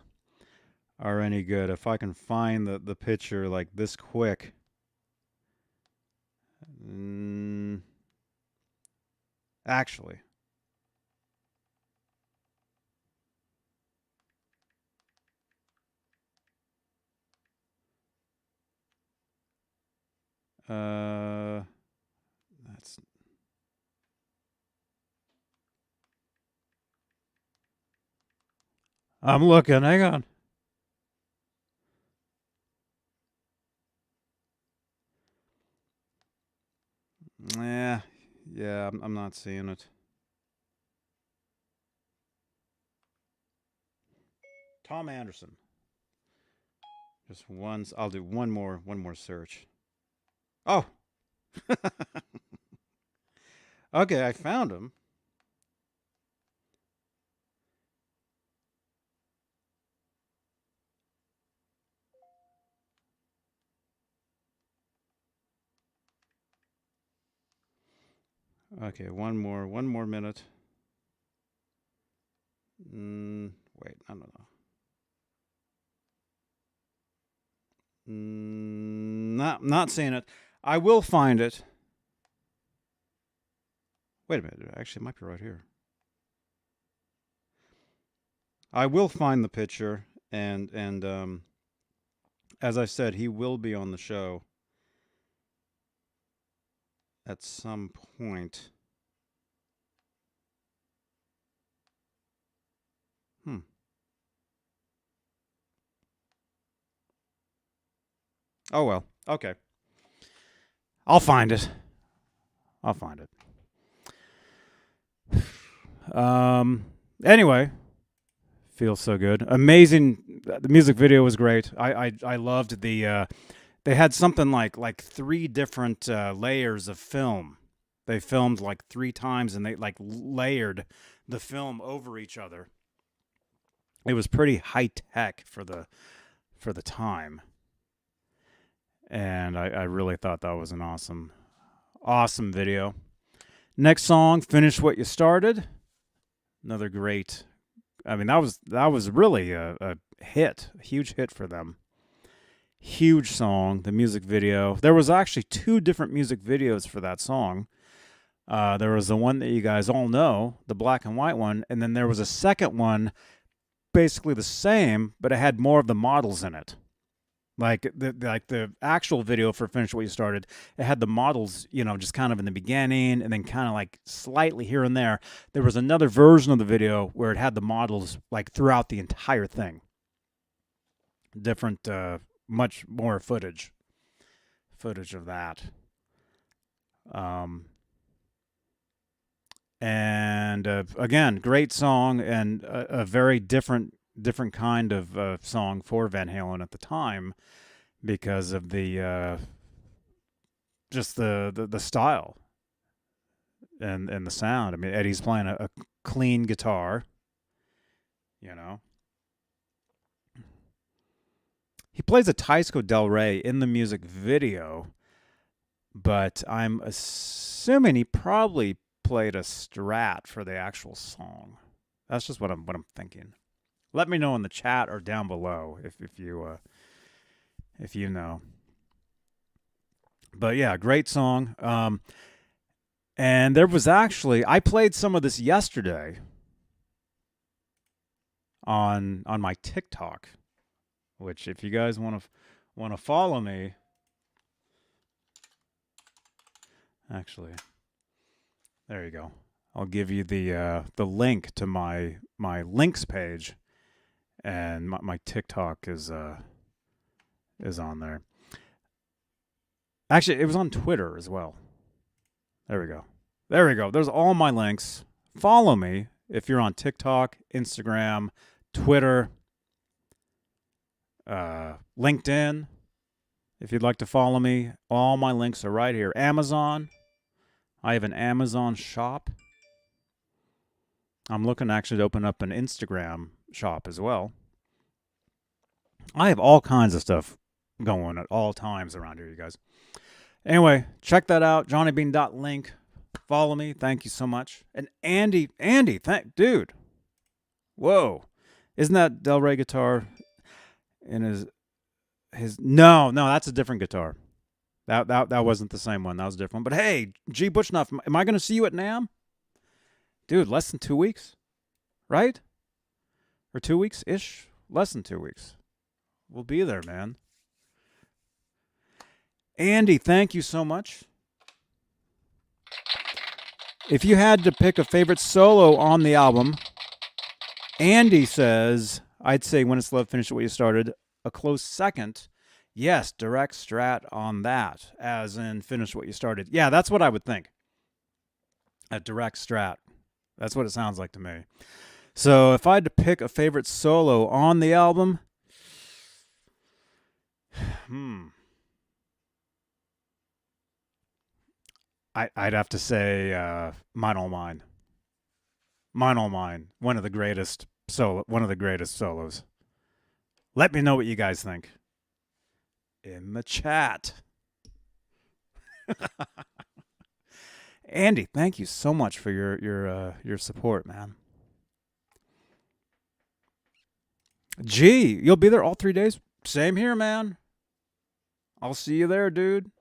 are any good, if I can find the picture like this quick. Actually. That's I'm looking. Hang on. Yeah, I'm not seeing it. Tom Anderson. Just once. I'll do one more search. Oh. Okay, I found him. Okay, one more minute. Wait, I don't know. Not seeing it. I will find it. Wait a minute. Actually, it might be right here. I will find the picture, and as I said, he will be on the show at some point. Oh well. Okay. I'll find it. Anyway, feels so good. Amazing. The music video was great. I loved the. They had something like 3 different layers of film. They filmed like 3 times, and they like layered the film over each other. It was pretty high tech for the time, and I really thought that was an awesome video. Next song, Finish What You Started. Another great. I mean, that was really a hit, a huge hit for them. Huge song. The music video. There was actually 2 different music videos for that song. There was the one that you guys all know, the black and white one, and then there was a second one, basically the same, but it had more of the models in it. Like the actual video for Finish What You Started, it had the models, just kind of in the beginning and then kind of like slightly here and there. There was another version of the video where it had the models like throughout the entire thing. Different, much more footage of that. And again, great song, and a very different kind of song for Van Halen at the time, because of the just the style and the sound. I mean, Eddie's playing a clean guitar, He plays a Teisco Del Rey in the music video, but I'm assuming he probably played a Strat for the actual song. That's just what I'm thinking. Let me know in the chat or down below if you know. But yeah, great song. And there was actually, I played some of this yesterday on my TikTok, which if you guys want to follow me, actually, there you go. I'll give you the link to my links page, and my TikTok is on there. Actually, it was on Twitter as well. There we go. There's all my links. Follow me if you're on TikTok, Instagram, Twitter, LinkedIn. If you'd like to follow me, all my links are right here. Amazon. I have an Amazon shop. I'm looking actually to open up an Instagram shop as well. I have all kinds of stuff going at all times around here, you guys. Anyway, check that out. JohnnyBeane.link. Follow me. Thank you so much. And Andy, dude. Whoa. Isn't that Del Rey guitar in his No, that's a different guitar. That wasn't the same one. That was a different one. But hey, G. Butchnuff, am I going to see you at NAMM? Dude, less than 2 weeks, right? Or 2 weeks-ish? Less than 2 weeks. We'll be there, man. Andy, thank you so much. If you had to pick a favorite solo on the album, Andy says, I'd say When It's Love, Finish What You Started. A close second, yes, direct strat on that, as in Finish What You Started. Yeah, that's what I would think. A direct strat. That's what it sounds like to me. So if I had to pick a favorite solo on the album, I'd have to say Mine All Mine. Mine All Mine. One of the greatest solos. Let me know what you guys think in the chat. Andy, thank you so much for your support, man. Gee, you'll be there all 3 days? Same here, man. I'll see you there, dude.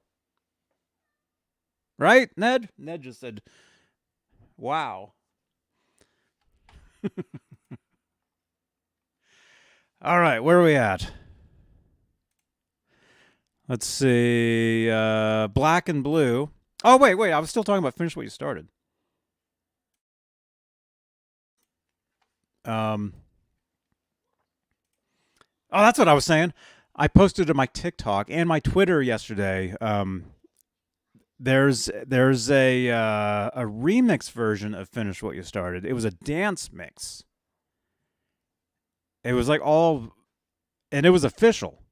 Right, Ned? Ned just said, wow. All right, where are we at? Let's see. Black and Blue. Oh, wait. I was still talking about Finish What You Started. Oh, that's what I was saying. I posted to my TikTok and my Twitter yesterday. There's a remix version of Finish What You Started. It was a dance mix. It was like and it was official.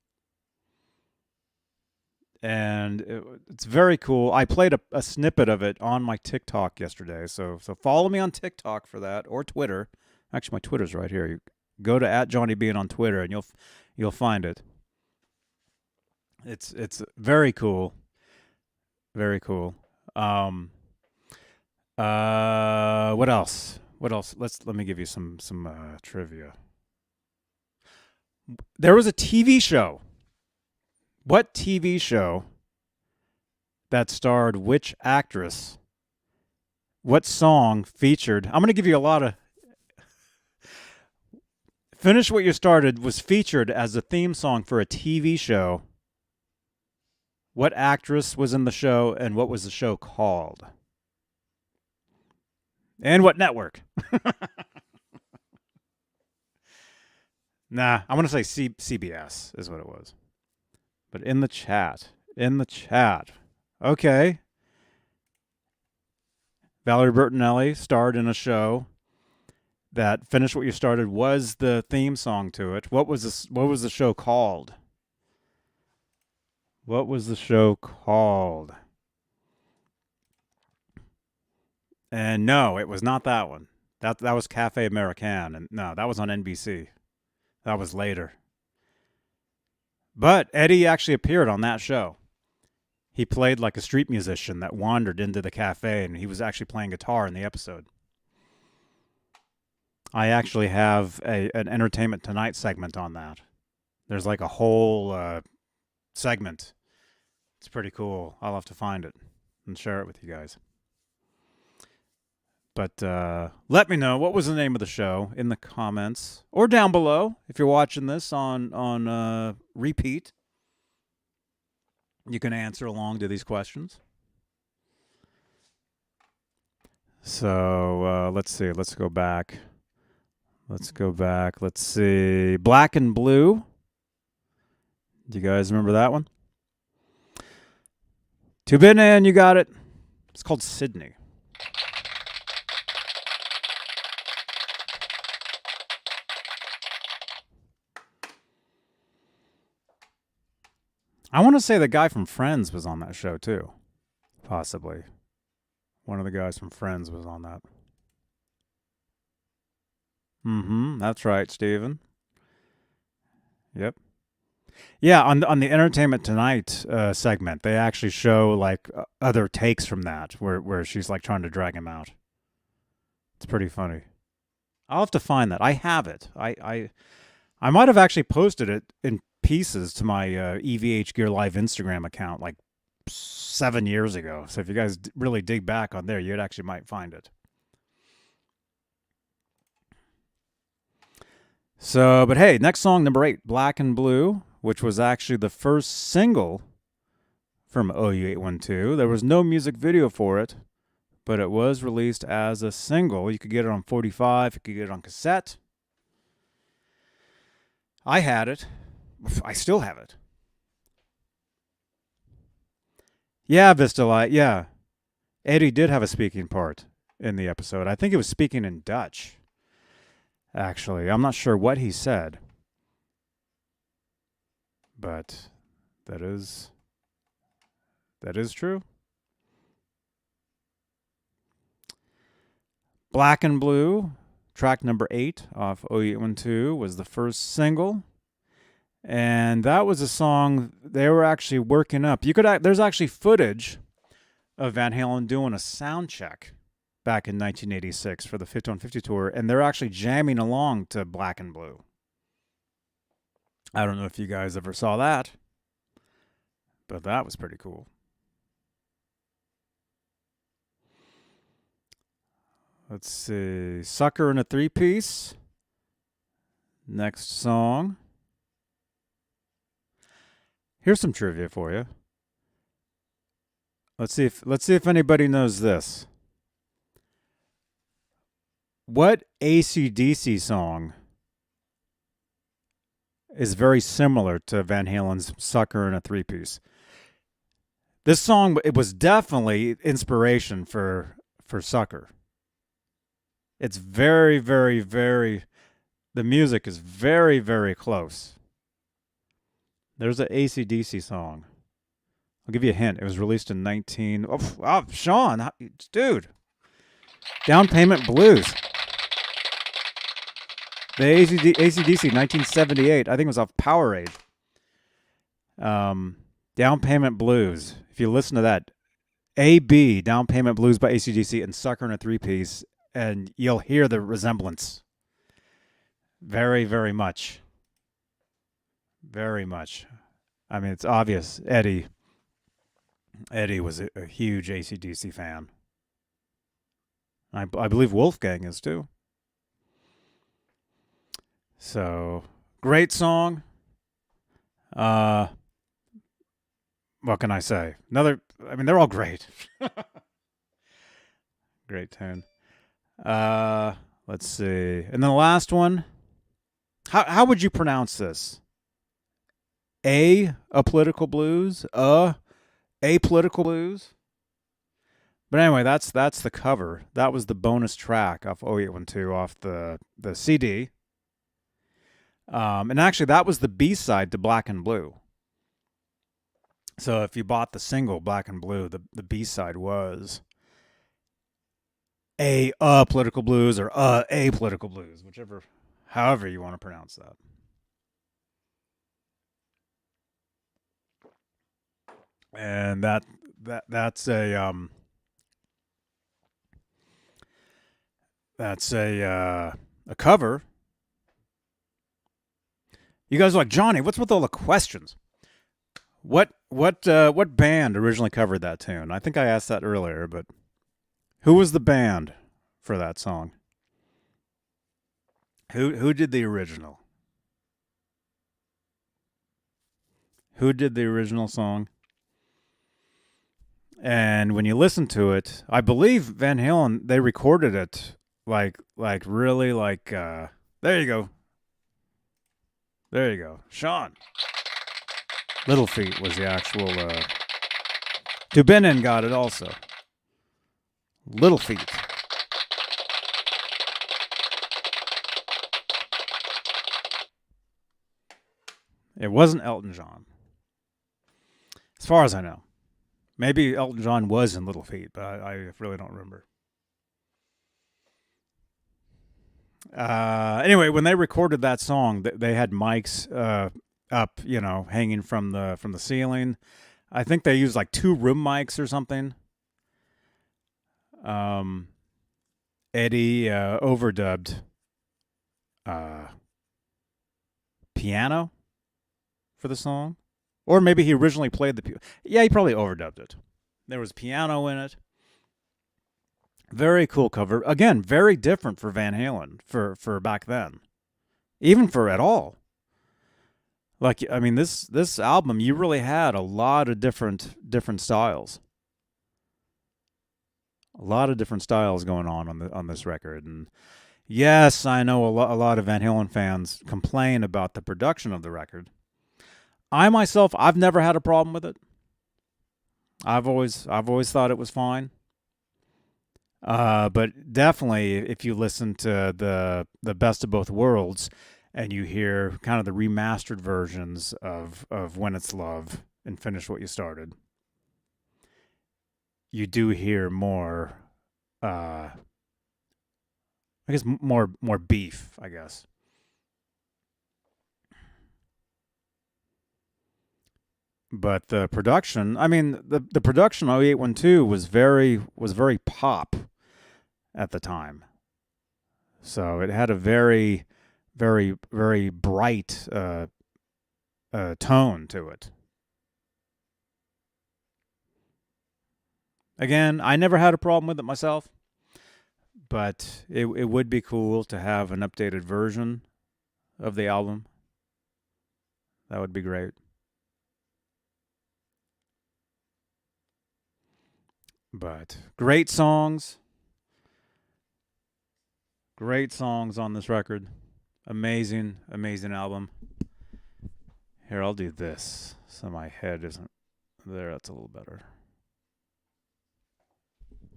And it's very cool. I played a snippet of it on my TikTok yesterday. So follow me on TikTok for that, or Twitter. Actually, my Twitter's right here. You go to @JohnnyBean on Twitter, and you'll find it. It's very cool. Very cool. What else? Let me give you some trivia. There was a TV show. What TV show that starred which actress? What song featured? I'm going to give you a lot of... Finish What You Started was featured as a theme song for a TV show. What actress was in the show, and what was the show called? And what network? Nah, I'm going to say CBS is what it was. But in the chat. Okay. Valerie Bertinelli starred in a show that Finish What You Started was the theme song to it. What was the show called? What was the show called? And no, it was not that one. That was Cafe Americain, and no, that was on NBC. That was later. But Eddie actually appeared on that show. He played like a street musician that wandered into the cafe, and he was actually playing guitar in the episode. I actually have an Entertainment Tonight segment on that. There's like a whole segment. It's pretty cool. I'll have to find it and share it with you guys. But let me know what was the name of the show in the comments or down below if you're watching this on repeat. You can answer along to these questions. So let's see. Let's go back. Let's see. Black and Blue. Do you guys remember that one? Tubin, you got it. It's called Sydney. I want to say the guy from Friends was on that show too. Possibly. One of the guys from Friends was on that. That's right, Steven. Yep. Yeah, on the Entertainment Tonight segment, they actually show like other takes from that where she's like trying to drag him out. It's pretty funny. I'll have to find that. I have it. I might have actually posted it in pieces to my EVH Gear Live Instagram account like 7 years ago. So if you guys really dig back on there, you actually might find it. So, but hey, next song, number 8, Black and Blue, which was actually the first single from OU812. There was no music video for it, but it was released as a single. You could get it on 45, you could get it on cassette. I had it. I still have it. Yeah, Vistalite, yeah. Eddie did have a speaking part in the episode. I think he was speaking in Dutch, actually. I'm not sure what he said. But that is true. Black and Blue, track number 8 off OU812 was the first single. And that was a song they were actually working up. There's actually footage of Van Halen doing a sound check back in 1986 for the 50 on 50 tour, and they're actually jamming along to Black and Blue. I don't know if you guys ever saw that, but that was pretty cool. Let's see. Sucker in a Three-Piece. Next song. Here's some trivia for you. Let's see if anybody knows this. What AC/DC song is very similar to Van Halen's Sucker in a Three-Piece? This song, it was definitely inspiration for Sucker. It's very, very, very, the music is very, very close. There's an AC/DC song. I'll give you a hint. It was released in Sean, dude. Down Payment Blues. The AC/DC, 1978. I think it was off Powerade. Down Payment Blues. If you listen to that, AB, Down Payment Blues by AC/DC, and Sucker in a Three-Piece, and you'll hear the resemblance. Very, very much. Very much. I mean, it's obvious. Eddie was a huge AC/DC fan. I believe Wolfgang is too. So, great song. What can I say? They're all great. Great tune. Let's see. And then the last one. How would you pronounce this? A political blues? A political blues? But anyway, that's the cover. That was the bonus track off OU812 off the CD. And actually, that was the B-side to Black and Blue. So if you bought the single Black and Blue, the B-side was a political blues or a political blues, however you want to pronounce that. And that's a cover. You guys are like, Johnny, what's with all the questions? What band originally covered that tune? I think I asked that earlier, but who was the band for that song? Who did the original? Who did the original song? And when you listen to it, I believe Van Halen, they recorded it like really there you go. There you go. Sean. Little Feat was the actual Dubinin got it also. Little Feat. It wasn't Elton John. As far as I know. Maybe Elton John was in Little Feat, but I really don't remember. Anyway, when they recorded that song, they had mics up, hanging from the ceiling. I think they used like 2 room mics or something. Eddie overdubbed piano for the song. Or maybe he originally played the piano. Yeah, he probably overdubbed it. There was piano in it. Very cool cover. Again, very different for Van Halen for back then. Even for at all. Like, I mean, this album, you really had a lot of different styles. A lot of different styles going on this record. And yes, I know a lot of Van Halen fans complain about the production of the record. I myself, I've never had a problem with it. I've always thought it was fine. But definitely, if you listen to the Best of Both Worlds, and you hear kind of the remastered versions of When It's Love and Finish What You Started, you do hear more. I guess more beef. I guess. But the production, I mean, the production on OU812 was very pop at the time. So it had a very, very, very bright tone to it. Again, I never had a problem with it myself, but it would be cool to have an updated version of the album. That would be great. But great songs. Great songs on this record. Amazing, amazing album. Here, I'll do this so my head isn't there. That's a little better.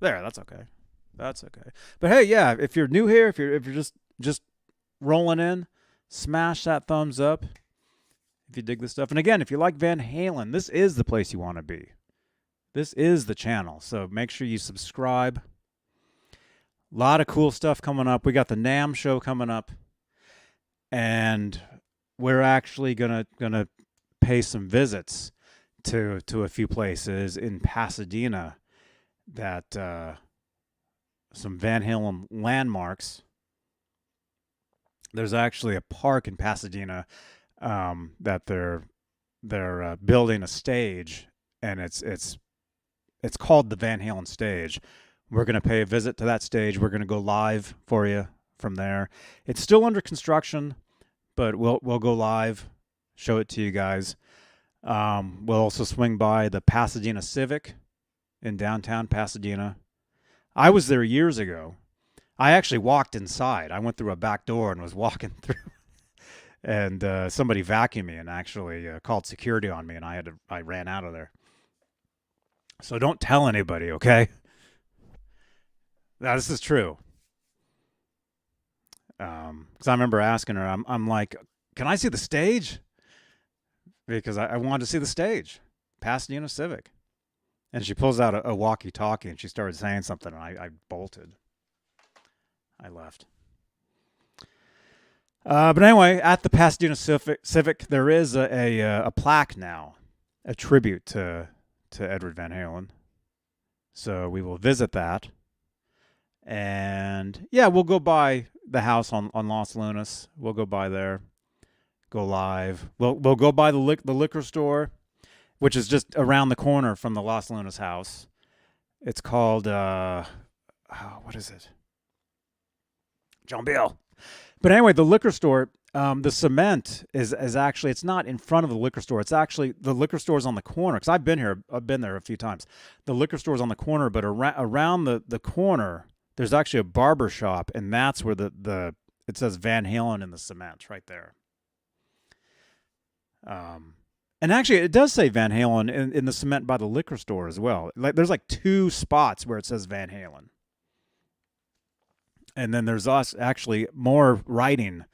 There, that's okay. That's okay. But hey, yeah, if you're new here, if you're just rolling in, smash that thumbs up if you dig this stuff. And again, if you like Van Halen, this is the place you want to be. This is the channel. So make sure you subscribe. A lot of cool stuff coming up. We got the NAMM show coming up. And we're actually gonna pay some visits to a few places in Pasadena that some Van Halen landmarks. There's actually a park in Pasadena that they're building a stage, and it's called the Van Halen stage. We're going to pay a visit to that stage. We're going to go live for you from there. It's still under construction, but we'll go live, show it to you guys. We'll also swing by the Pasadena Civic in downtown Pasadena. I was there years ago. I actually walked inside. I went through a back door and was walking through, and somebody vacuumed me and actually called security on me, and I ran out of there. So don't tell anybody, okay? Now, this is true. Because I remember asking her, I'm like, can I see the stage? Because I wanted to see the stage, Pasadena Civic. And she pulls out a walkie-talkie and she started saying something, and I bolted. I left. But anyway, at the Pasadena Civic, there is a plaque now, a tribute to Edward Van Halen. So we will visit that. And yeah, we'll go by the house on Los Lunas. We'll go by there, go live. We'll go by the liquor store, which is just around the corner from the Los Lunas house. It's called what is it? John Bill. But anyway, the liquor store, the cement is actually, it's not in front of the liquor store. It's actually, the liquor store's on the corner. Because I've been there a few times. The liquor store's on the corner, but around the corner, there's actually a barber shop, and that's where it says Van Halen in the cement right there. And actually, it does say Van Halen in the cement by the liquor store as well. There's like 2 spots where it says Van Halen. And then there's actually more writing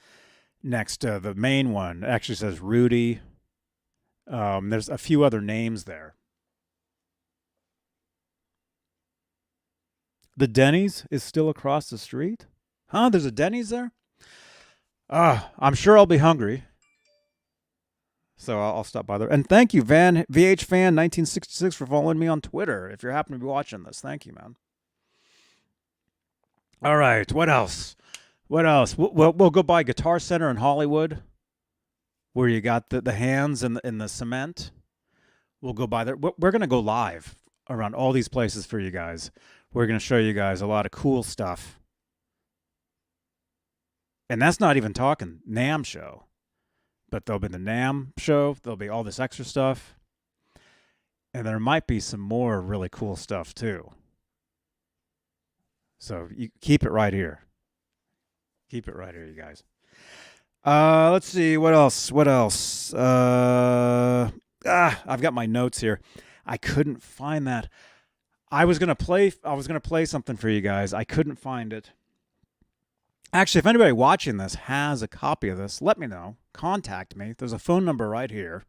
next to the main one. It actually says Rudy. There's a few other names there. The Denny's is still across the street? Huh? There's a Denny's there? I'm sure I'll be hungry. So I'll stop by there. And thank you, VH Fan 1966, for following me on Twitter. If you're happen to be watching this, thank you, man. All right, what else? We'll go by Guitar Center in Hollywood, where you got the hands in the cement. We'll go by there. We're going to go live around all these places for you guys. We're going to show you guys a lot of cool stuff. And that's not even talking NAMM show. But there'll be the NAMM show. There'll be all this extra stuff. And there might be some more really cool stuff, too. So you keep it right here. Keep it right here, you guys. Let's see. What else? I've got my notes here. I couldn't find that. I was gonna play something for you guys. I couldn't find it. Actually, if anybody watching this has a copy of this, let me know. Contact me. There's a phone number right here.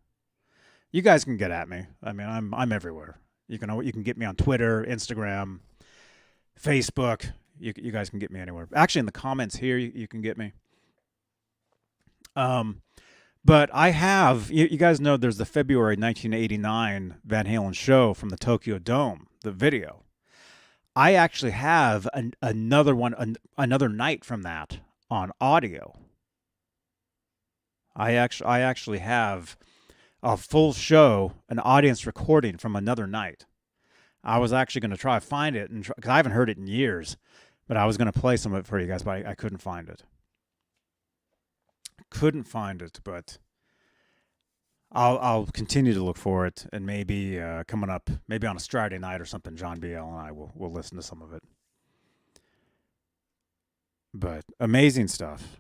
You guys can get at me. I mean, I'm everywhere. You can get me on Twitter, Instagram, Facebook. You guys can get me anywhere. Actually, in the comments here, you can get me. But But I have, you guys know there's the February 1989 Van Halen show from the Tokyo Dome, the video. I actually have another one, another night from that on audio. I actually have a full show, an audience recording from another night. I was actually going to try to find it, because I haven't heard it in years, but I was going to play some of it for you guys, but I couldn't find it. Couldn't find it, but I'll continue to look for it, and maybe coming up, maybe on a Saturday night or something, John BL and I will listen to some of it. But amazing stuff.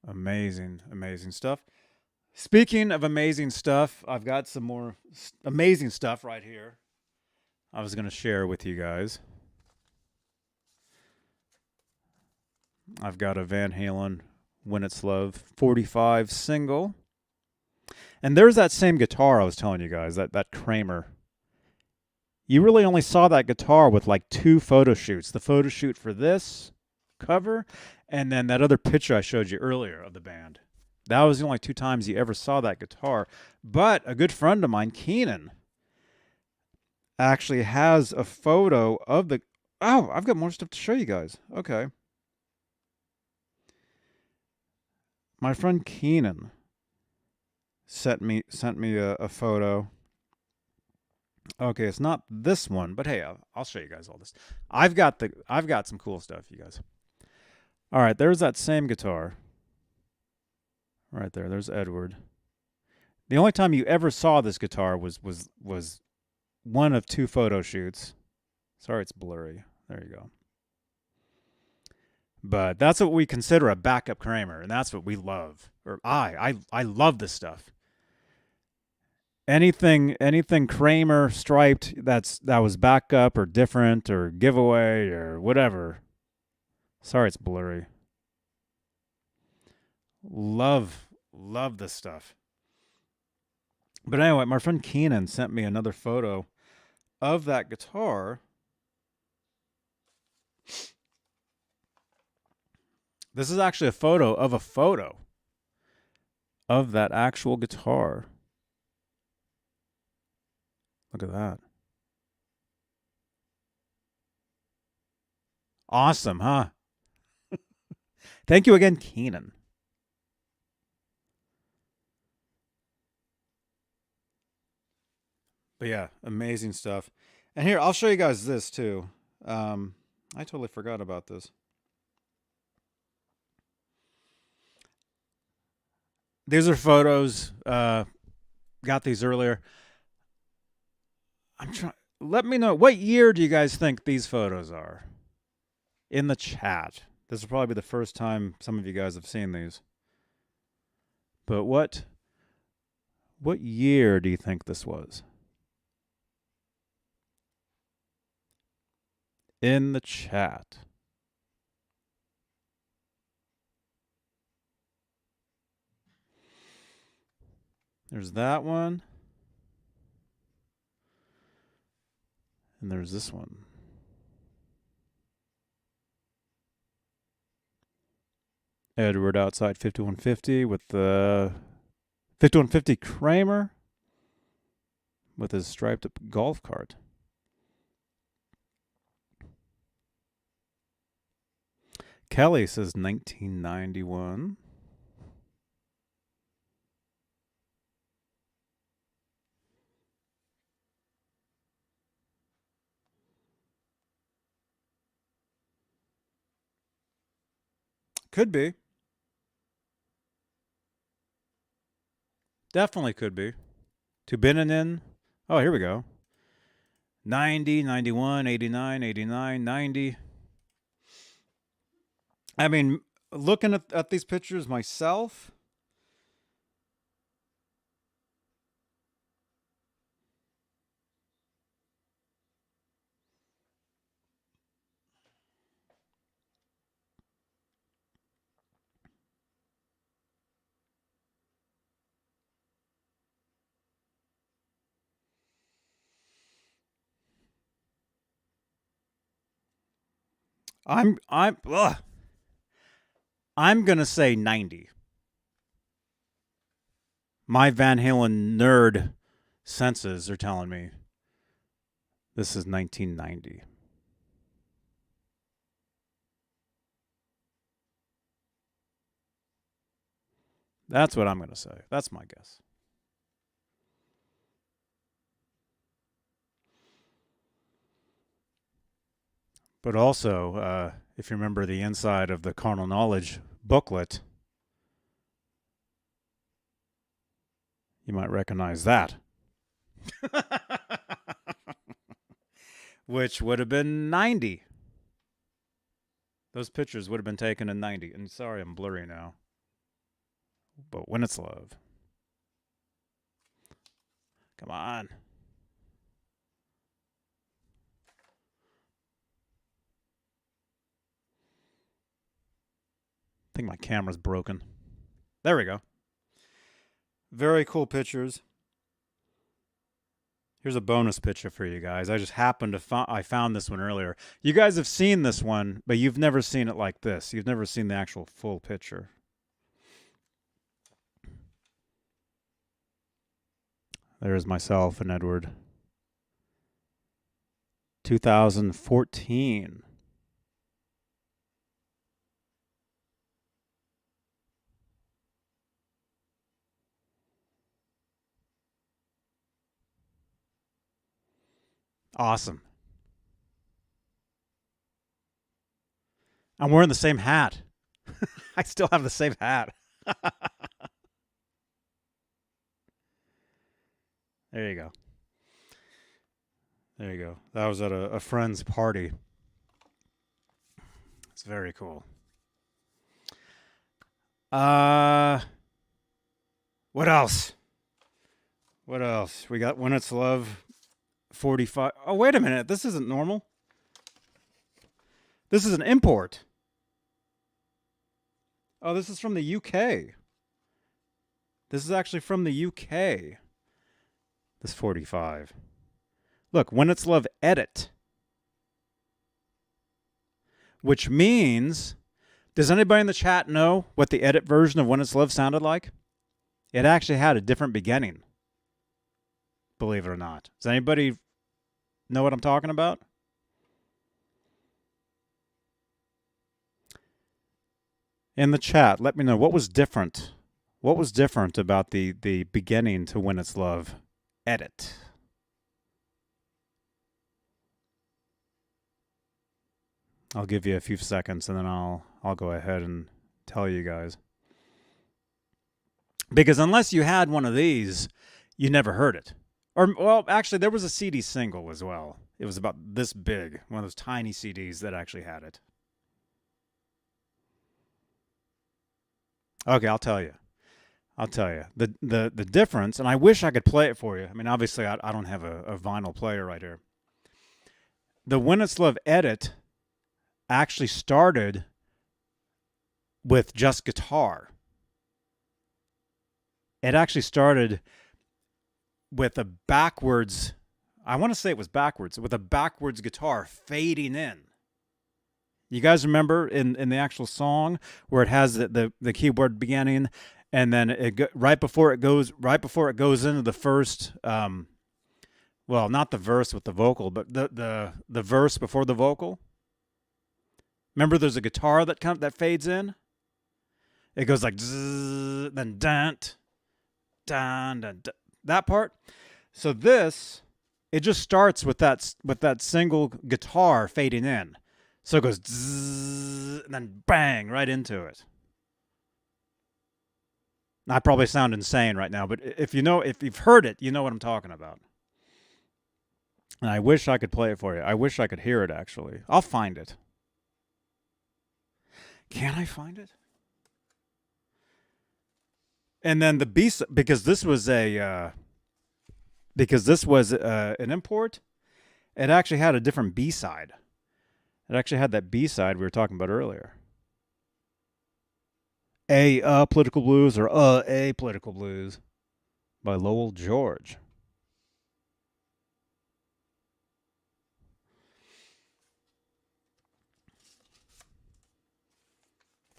Amazing stuff. Speaking of amazing stuff, I've got some more amazing stuff right here I was going to share with you guys. I've got a Van Halen When It's Love 45 single. And there's that same guitar I was telling you guys, that Kramer. You really only saw that guitar with like 2 photo shoots. The photo shoot for this cover, and then that other picture I showed you earlier of the band. That was the only 2 times you ever saw that guitar. But a good friend of mine, Keenan, actually has a photo of the... Oh, I've got more stuff to show you guys. Okay. My friend Keenan sent me a photo. Okay, it's not this one, but hey, I'll show you guys all this. I've got some cool stuff, you guys. All right, there's that same guitar. Right there. There's Edward. The only time you ever saw this guitar was one of 2 photo shoots. Sorry, it's blurry. There you go. But that's what we consider a backup Kramer, and that's what we love. Or I love this stuff. Anything Kramer striped that was backup or different or giveaway or whatever. Sorry, it's blurry. Love this stuff. But anyway, my friend Keenan sent me another photo of that guitar. This is actually a photo of that actual guitar. Look at that. Awesome, huh? Thank you again, Keenan. But yeah, amazing stuff. And here, I'll show you guys this too. I totally forgot about this. These are photos. Got these earlier. Let me know, what year do you guys think these photos are? In the chat. This will probably be the first time some of you guys have seen these. But what year do you think this was? In the chat. There's that one. And there's this one. Edward outside 5150 with the 5150 Kramer with his striped up golf cart. Kelly says 1991. Could be. Definitely could be. To Beninin. Oh, here we go. 90, 91, 89, 89, 90. I mean, looking at these pictures myself, I'm going to say 90. My Van Halen nerd senses are telling me this is 1990. That's what I'm going to say. That's my guess. But also, if you remember the inside of the Carnal Knowledge booklet, you might recognize that. Which would have been 90. Those pictures would have been taken in 90. And sorry, I'm blurry now. But When It's Love. Come on. I think my camera's broken. There we go. Very cool pictures. Here's a bonus picture for you guys. I just happened to I found this one earlier. You guys have seen this one, but you've never seen it like this. You've never seen the actual full picture. There's myself and Edward. 2014. Awesome. I'm wearing the same hat. I still have the same hat. There you go. There you go. That was at a friend's party. It's very cool. What else? What else? We got When It's Love 45. Oh, wait a minute. This isn't normal. This is an import. Oh, this is from the UK. This is actually from the UK. This 45. Look, When It's Love edit. Which means, does anybody in the chat know what the edit version of When It's Love sounded like? It actually had a different beginning. Believe it or not. Does anybody know what I'm talking about? In the chat, let me know what was different. What was different about the beginning to When It's Love edit? I'll give you a few seconds and then I'll go ahead and tell you guys. Because unless you had one of these, you never heard it. Or, well, actually, there was a CD single as well. It was about this big, one of those tiny CDs that actually had it. Okay, I'll tell you. I'll tell you. The difference, and I wish I could play it for you. I mean, obviously, I don't have a vinyl player right here. The When It's Love edit actually started with just guitar. It actually started with a backwards, I want to say it was backwards, with a backwards guitar fading in. You guys remember in the actual song where it has the keyboard beginning, and then right before it goes into the first, well, not the verse with the vocal, but the verse before the vocal. Remember, there's a guitar that fades in. It goes like zzz, then dun, dun, dun, dun, that part. So it just starts with that single guitar fading in. So it goes zzz, and then bang right into it. I probably sound insane right now, but if you've heard it, you know what I'm talking about. And I wish I could play it for you. I wish I could hear it, actually. I'll find it. Can I find it? And then the B, because this was an import, it actually had a different B-side. It actually had that B-side we were talking about earlier. Political Blues, or A Political Blues by Lowell George.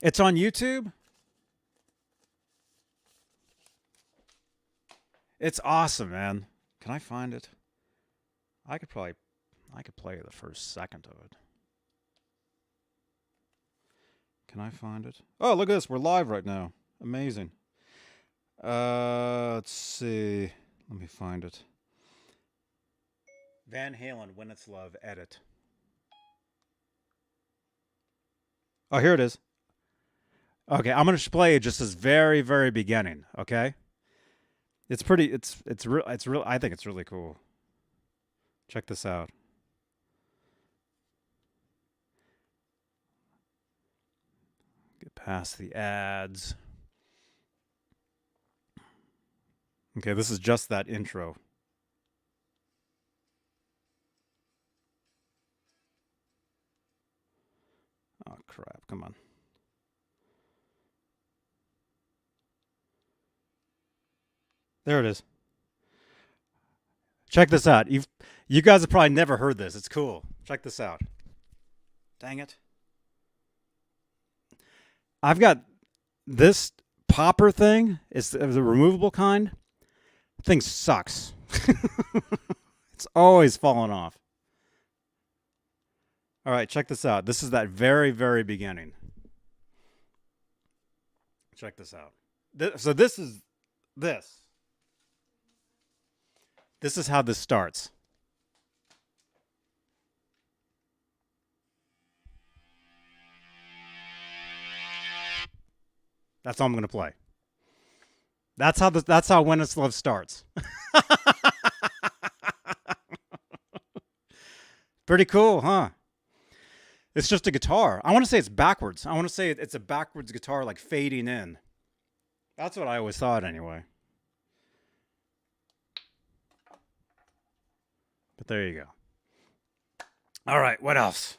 It's on YouTube. It's awesome, man. Can I find it? I could play the first second of it. Can I find it? Oh, look at this. We're live right now. Amazing. Let's see. Let me find it. Van Halen, When It's Love, edit. Oh, here it is. Okay, I'm going to play just this very, very beginning, okay? It's pretty, it's real, I think it's really cool. Check this out. Get past the ads. Okay, this is just that intro. Oh, crap, come on. There it is. Check this out. You guys have probably never heard this. It's cool. Check this out. Dang it. I've got this popper thing. It's the removable kind. Thing sucks. It's always falling off. All right, check this out. This is that very, very beginning. Check this out. So this is this. This is how this starts. That's all I'm going to play. That's how When It's Love starts. Pretty cool, huh? It's just a guitar. I want to say it's backwards. I want to say it's a backwards guitar, like fading in. That's what I always thought anyway. But there you go. All right, what else?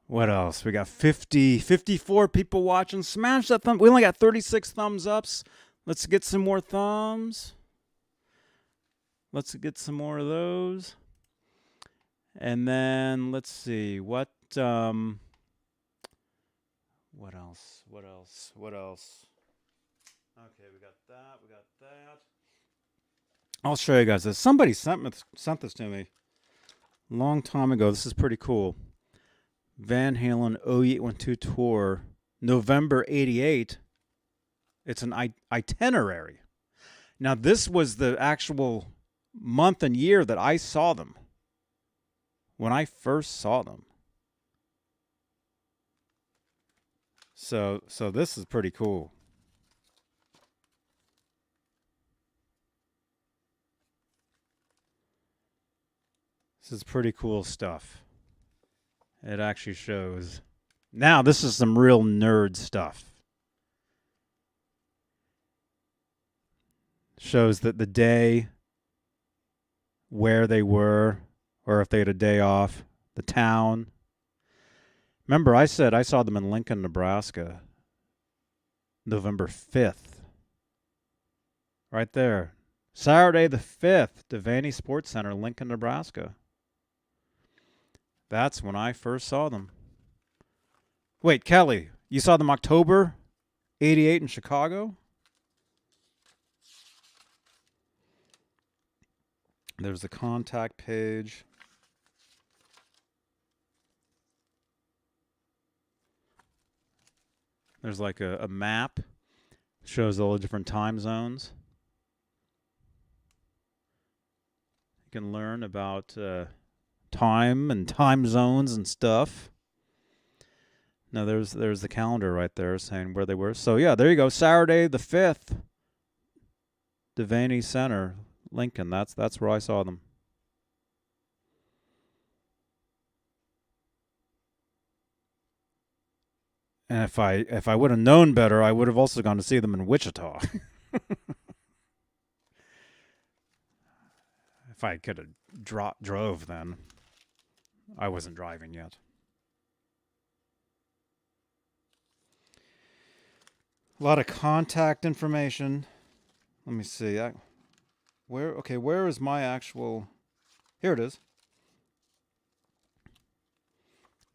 What else? We got 54 people watching. Smash that thumb. We only got 36 thumbs ups. Let's get some more thumbs. Let's get some more of those. And then let's see what else? What else? Okay, we got that. I'll show you guys this. Somebody sent this to me a long time ago. This is pretty cool. Van Halen OU812 tour, November '88. It's an itinerary. Now, this was the actual month and year that I saw them. When I first saw them. So this is pretty cool. This is pretty cool stuff. It actually shows. Now, this is some real nerd stuff. Shows that the day, where they were, or if they had a day off, the town. Remember, I said I saw them in Lincoln, Nebraska, November 5th. Right there. Saturday the 5th, Devaney Sports Center, Lincoln, Nebraska. That's when I first saw them. Wait, Kelly, you saw them October '88 in Chicago? There's the contact page. There's like a map. Shows all the different time zones. You can learn about time and time zones and stuff. Now there's the calendar right there saying where they were. So yeah, there you go. Saturday the 5th. Devaney Center, Lincoln. That's where I saw them. And if I would have known better, I would have also gone to see them in Wichita. If I could have drove then. I wasn't driving yet. A lot of contact information. Let me see. Where is my actual... Here it is.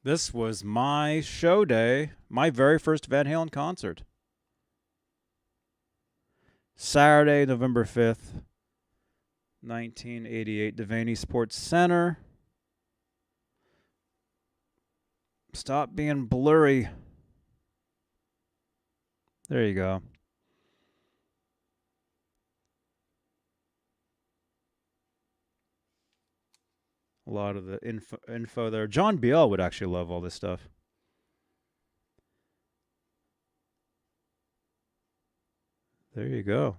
This was my show day, my very first Van Halen concert. Saturday, November 5th, 1988 Devaney Sports Center. Stop being blurry. There you go. A lot of the info there. John Biel would actually love all this stuff. There you go.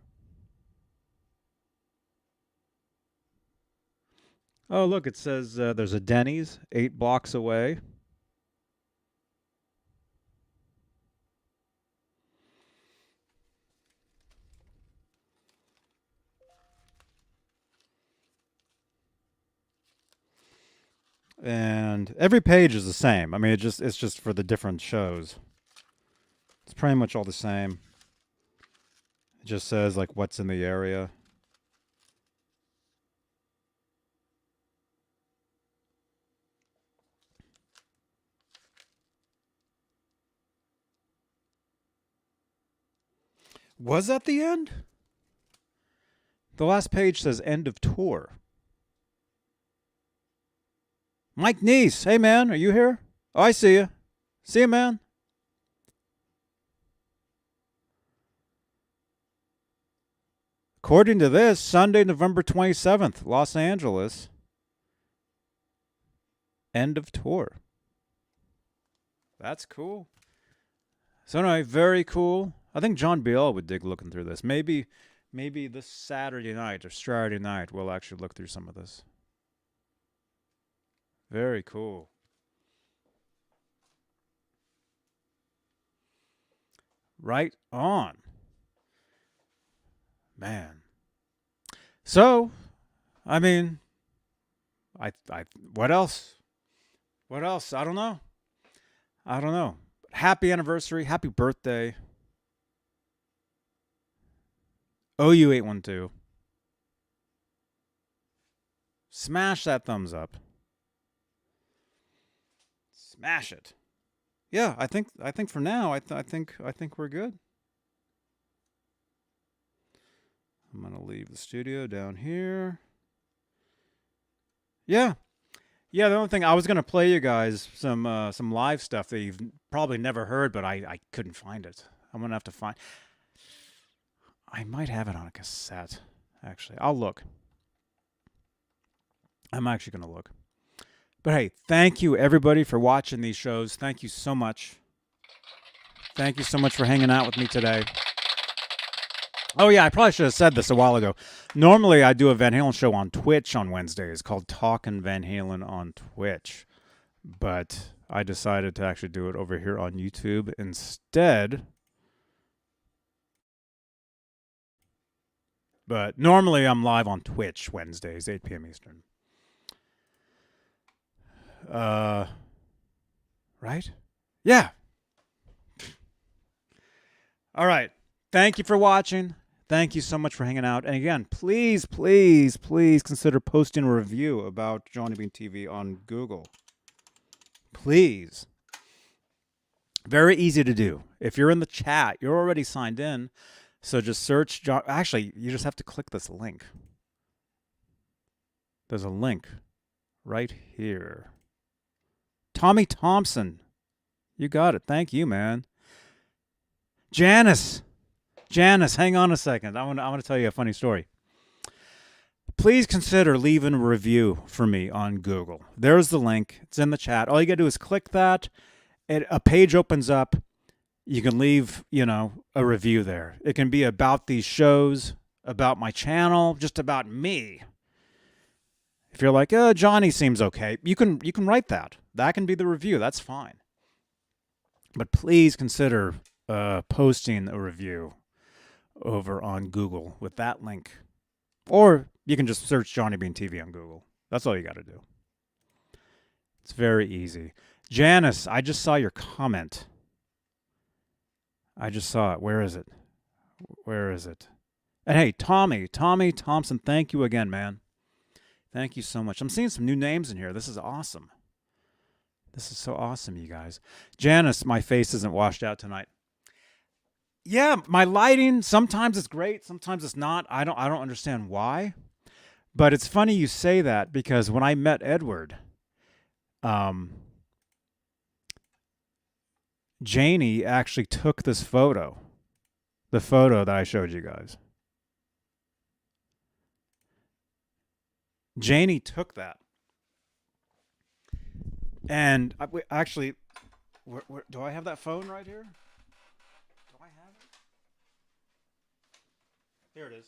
Oh, look, it says there's a Denny's 8 blocks away. And every page is the same. I mean, it's just for the different shows. It's pretty much all the same. It just says like what's in the area. Was that the end? The last page says end of tour. Mike Neese, hey man, are you here? Oh, I see you. See you, man. According to this, Sunday, November 27th, Los Angeles. End of tour. That's cool. So anyway, very cool. I think John Biel would dig looking through this. Maybe this Saturday night or Saturday night we'll actually look through some of this. Very cool. Right on. Man. So, I mean, what else? What else? I don't know. Happy anniversary. Happy birthday. OU812. Smash that thumbs up. Smash it. Yeah, I think for now I think we're good. I'm going to leave the studio down here. Yeah. Yeah, the only thing I was going to play you guys some live stuff that you've probably never heard, but I couldn't find it. I'm going to have to find. I might have it on a cassette, actually. I'll look. I'm actually going to look. But hey, thank you everybody for watching these shows. Thank you so much. Thank you so much for hanging out with me today. Oh yeah, I probably should have said this a while ago. Normally I do a Van Halen show on Twitch on Wednesdays called Talkin' Van Halen on Twitch. But I decided to actually do it over here on YouTube instead. But normally I'm live on Twitch Wednesdays, 8 p.m. Eastern. Right? Yeah. All right. Thank you for watching. Thank you so much for hanging out. And again, please, please, please consider posting a review about Johnny Beane TV on Google. Please. Very easy to do. If you're in the chat, you're already signed in. So just search John. Actually, you just have to click this link. There's a link right here. Tommy Thompson. You got it. Thank you, man. Janice, hang on a second. I want to tell you a funny story. Please consider leaving a review for me on Google. There's the link. It's in the chat. All you got to do is click that. A page opens up. You can leave, a review there. It can be about these shows, about my channel, just about me. If you're like, Johnny seems okay, you can write that. That can be the review. That's fine. But please consider posting a review over on Google with that link. Or you can just search Johnny Beane TV on Google. That's all you got to do. It's very easy. Janice, I just saw your comment. I just saw it. Where is it? Where is it? And hey, Tommy Thompson, thank you again, man. Thank you so much. I'm seeing some new names in here. This is awesome. This is so awesome, you guys. Janice, my face isn't washed out tonight. Yeah, my lighting, sometimes it's great, sometimes it's not. I don't understand why. But it's funny you say that because when I met Edward, Janie actually took this photo, the photo that I showed you guys. Janie took that. And actually, do I have that phone right here? Do I have it? Here it is.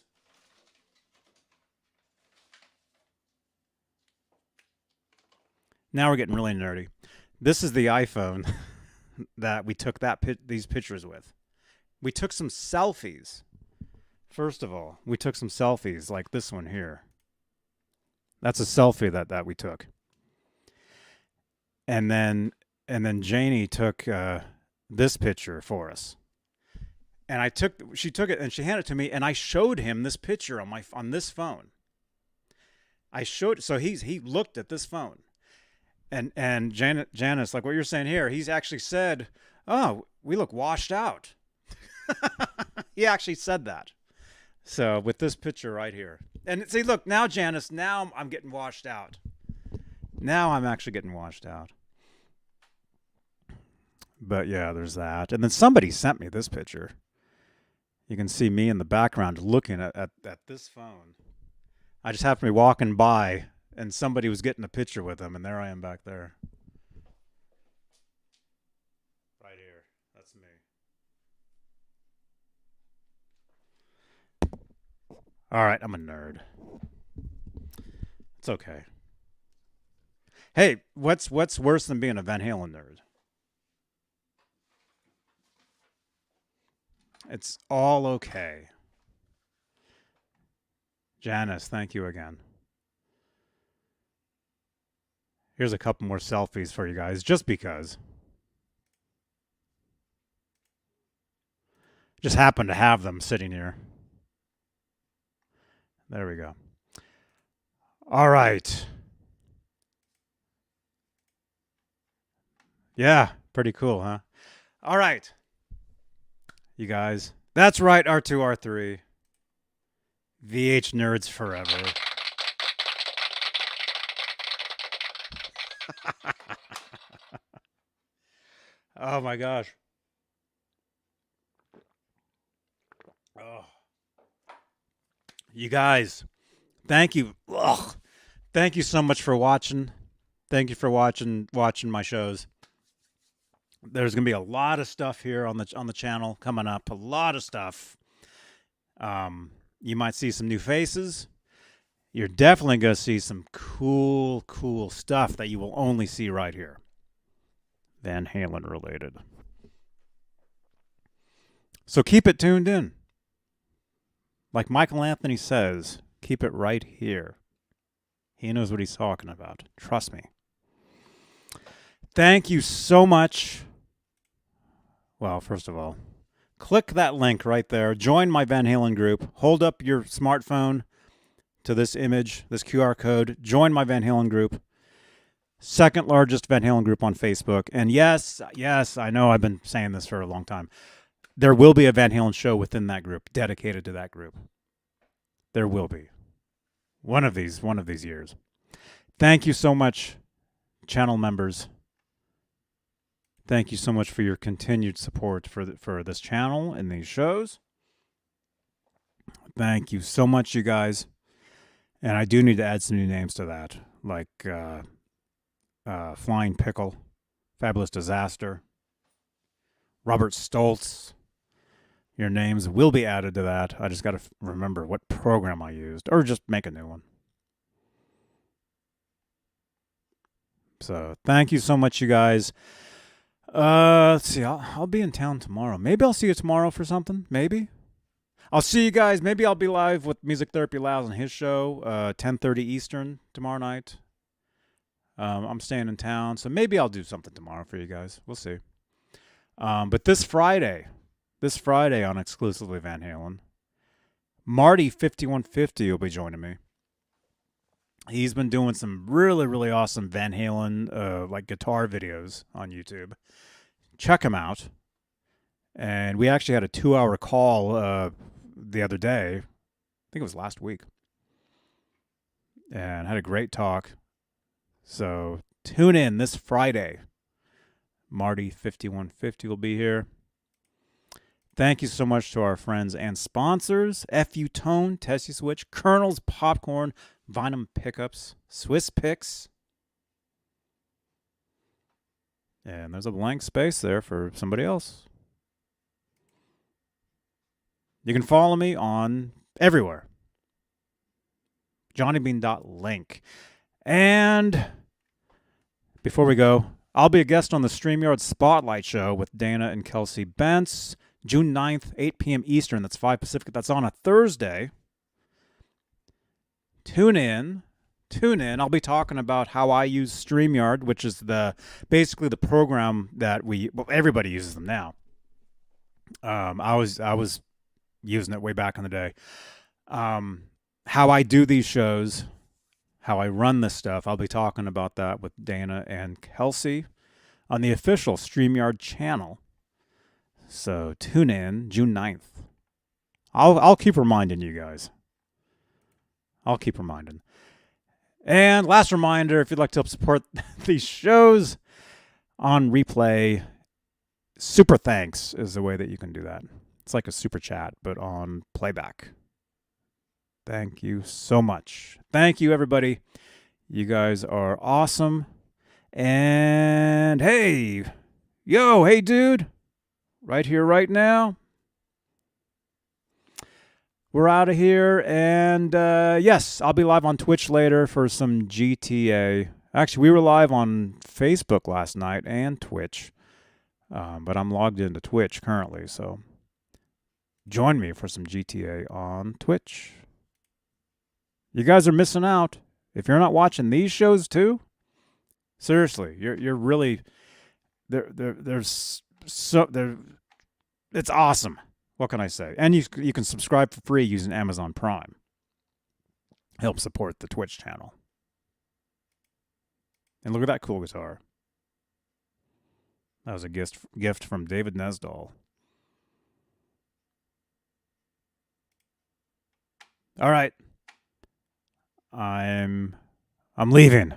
Now we're getting really nerdy. This is the iPhone that we took these pictures with. We took some selfies. First of all, we took some selfies like this one here. That's a selfie that we took. And then Janie took this picture for us. And she took it and she handed it to me, and I showed him this picture on this phone. So he looked at this phone. And Janice, like what you're saying here, he's actually said, "Oh, we look washed out." He actually said that. So with this picture right here, and see, look now, Janice, now I'm getting washed out. Now I'm actually getting washed out. But yeah, there's that. And then somebody sent me this picture. You can see me in the background looking at this phone. I just happened to be walking by, and somebody was getting a picture with him, and there I am back there. Right here. That's me. All right, I'm a nerd. It's okay. Hey, what's worse than being a Van Halen nerd? It's all okay. Janice, thank you again. Here's a couple more selfies for you guys, just because. Just happen to have them sitting here. There we go. All right. Yeah, pretty cool, huh? All right. You guys. That's right, R2, R3. VH Nerds Forever. Oh my gosh. Oh. You guys, thank you. Ugh. Thank you so much for watching. Thank you for watching my shows. There's going to be a lot of stuff here on the channel coming up. A lot of stuff. You might see some new faces. You're definitely going to see some cool stuff that you will only see right here. Van Halen related. So keep it tuned in. Like Michael Anthony says, keep it right here. He knows what he's talking about. Trust me. Thank you so much. Well, first of all, click that link right there. Join my Van Halen group. Hold up your smartphone to this image, this QR code. Join my Van Halen group. Second largest Van Halen group on Facebook. And yes, I know I've been saying this for a long time. There will be a Van Halen show within that group, dedicated to that group. There will be. One of these years. Thank you so much, channel members. Thank you so much for your continued support for this channel and these shows. Thank you so much, you guys. And I do need to add some new names to that, like Flying Pickle, Fabulous Disaster, Robert Stoltz. Your names will be added to that. I just got to remember what program I used, or just make a new one. So thank you so much, you guys. Let's see. I'll be in town tomorrow. Maybe I'll see you tomorrow for something. Maybe. I'll see you guys. Maybe I'll be live with Music Therapy Loud on his show, 10:30 Eastern tomorrow night. I'm staying in town, so maybe I'll do something tomorrow for you guys. We'll see. But this Friday on Exclusively Van Halen, Marty 5150 will be joining me. He's been doing some really awesome Van Halen like guitar videos on YouTube. Check him out. And we actually had a 2-hour call the other day. I think it was last week. and had a great talk. So tune in this Friday. Marty 5150 will be here. Thank you so much to our friends and sponsors: FU Tone, Tessie Switch, Colonel's Popcorn, Vinum Pickups, Swiss Picks. And there's a blank space there for somebody else. You can follow me on everywhere. JohnnyBean.link. And before we go, I'll be a guest on the StreamYard Spotlight Show with Dana and Kelsey Bentz, June 9th, 8 p.m. Eastern. That's 5 Pacific. That's on a Thursday. Tune in. I'll be talking about how I use StreamYard, which is basically the program that everybody uses them now. I was using it way back in the day. How I do these shows, how I run this stuff, I'll be talking about that with Dana and Kelsey on the official StreamYard channel. So tune in June 9th. I'll keep reminding you guys. I'll keep reminding. And last reminder, if you'd like to help support these shows on replay, super thanks is the way that you can do that. It's like a super chat, but on playback. Thank you so much. Thank you, everybody. You guys are awesome. And hey, dude, right here, right now. We're out of here. And yes, I'll be live on Twitch later for some GTA. Actually, we were live on Facebook last night and Twitch. But I'm logged into Twitch currently, so join me for some GTA on Twitch. You guys are missing out. If you're not watching these shows too, seriously, you're really it's awesome. What can I say? And you can subscribe for free using Amazon Prime. Help support the Twitch channel. And look at that cool guitar. That was a gift from David Nesdall. All right. I'm leaving.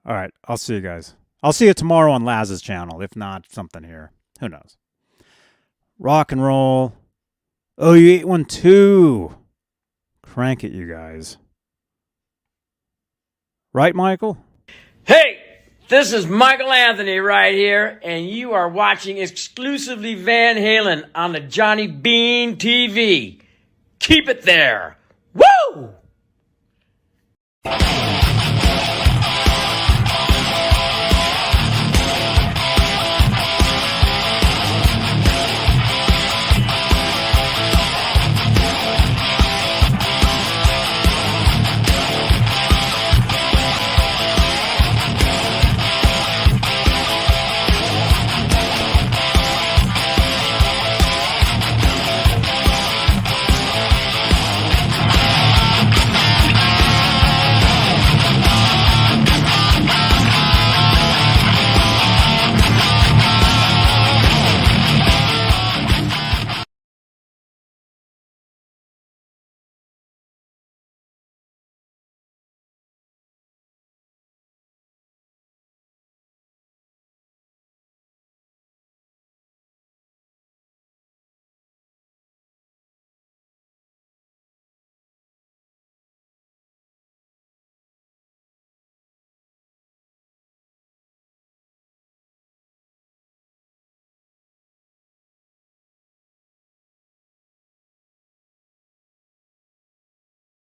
All right. I'll see you guys. I'll see you tomorrow on Laz's channel. If not, something here. Who knows? Rock and roll. OU812. Crank it, you guys. Right, Michael? Hey, this is Michael Anthony right here, and you are watching exclusively Van Halen on the Johnny Beane TV. Keep it there. Woo!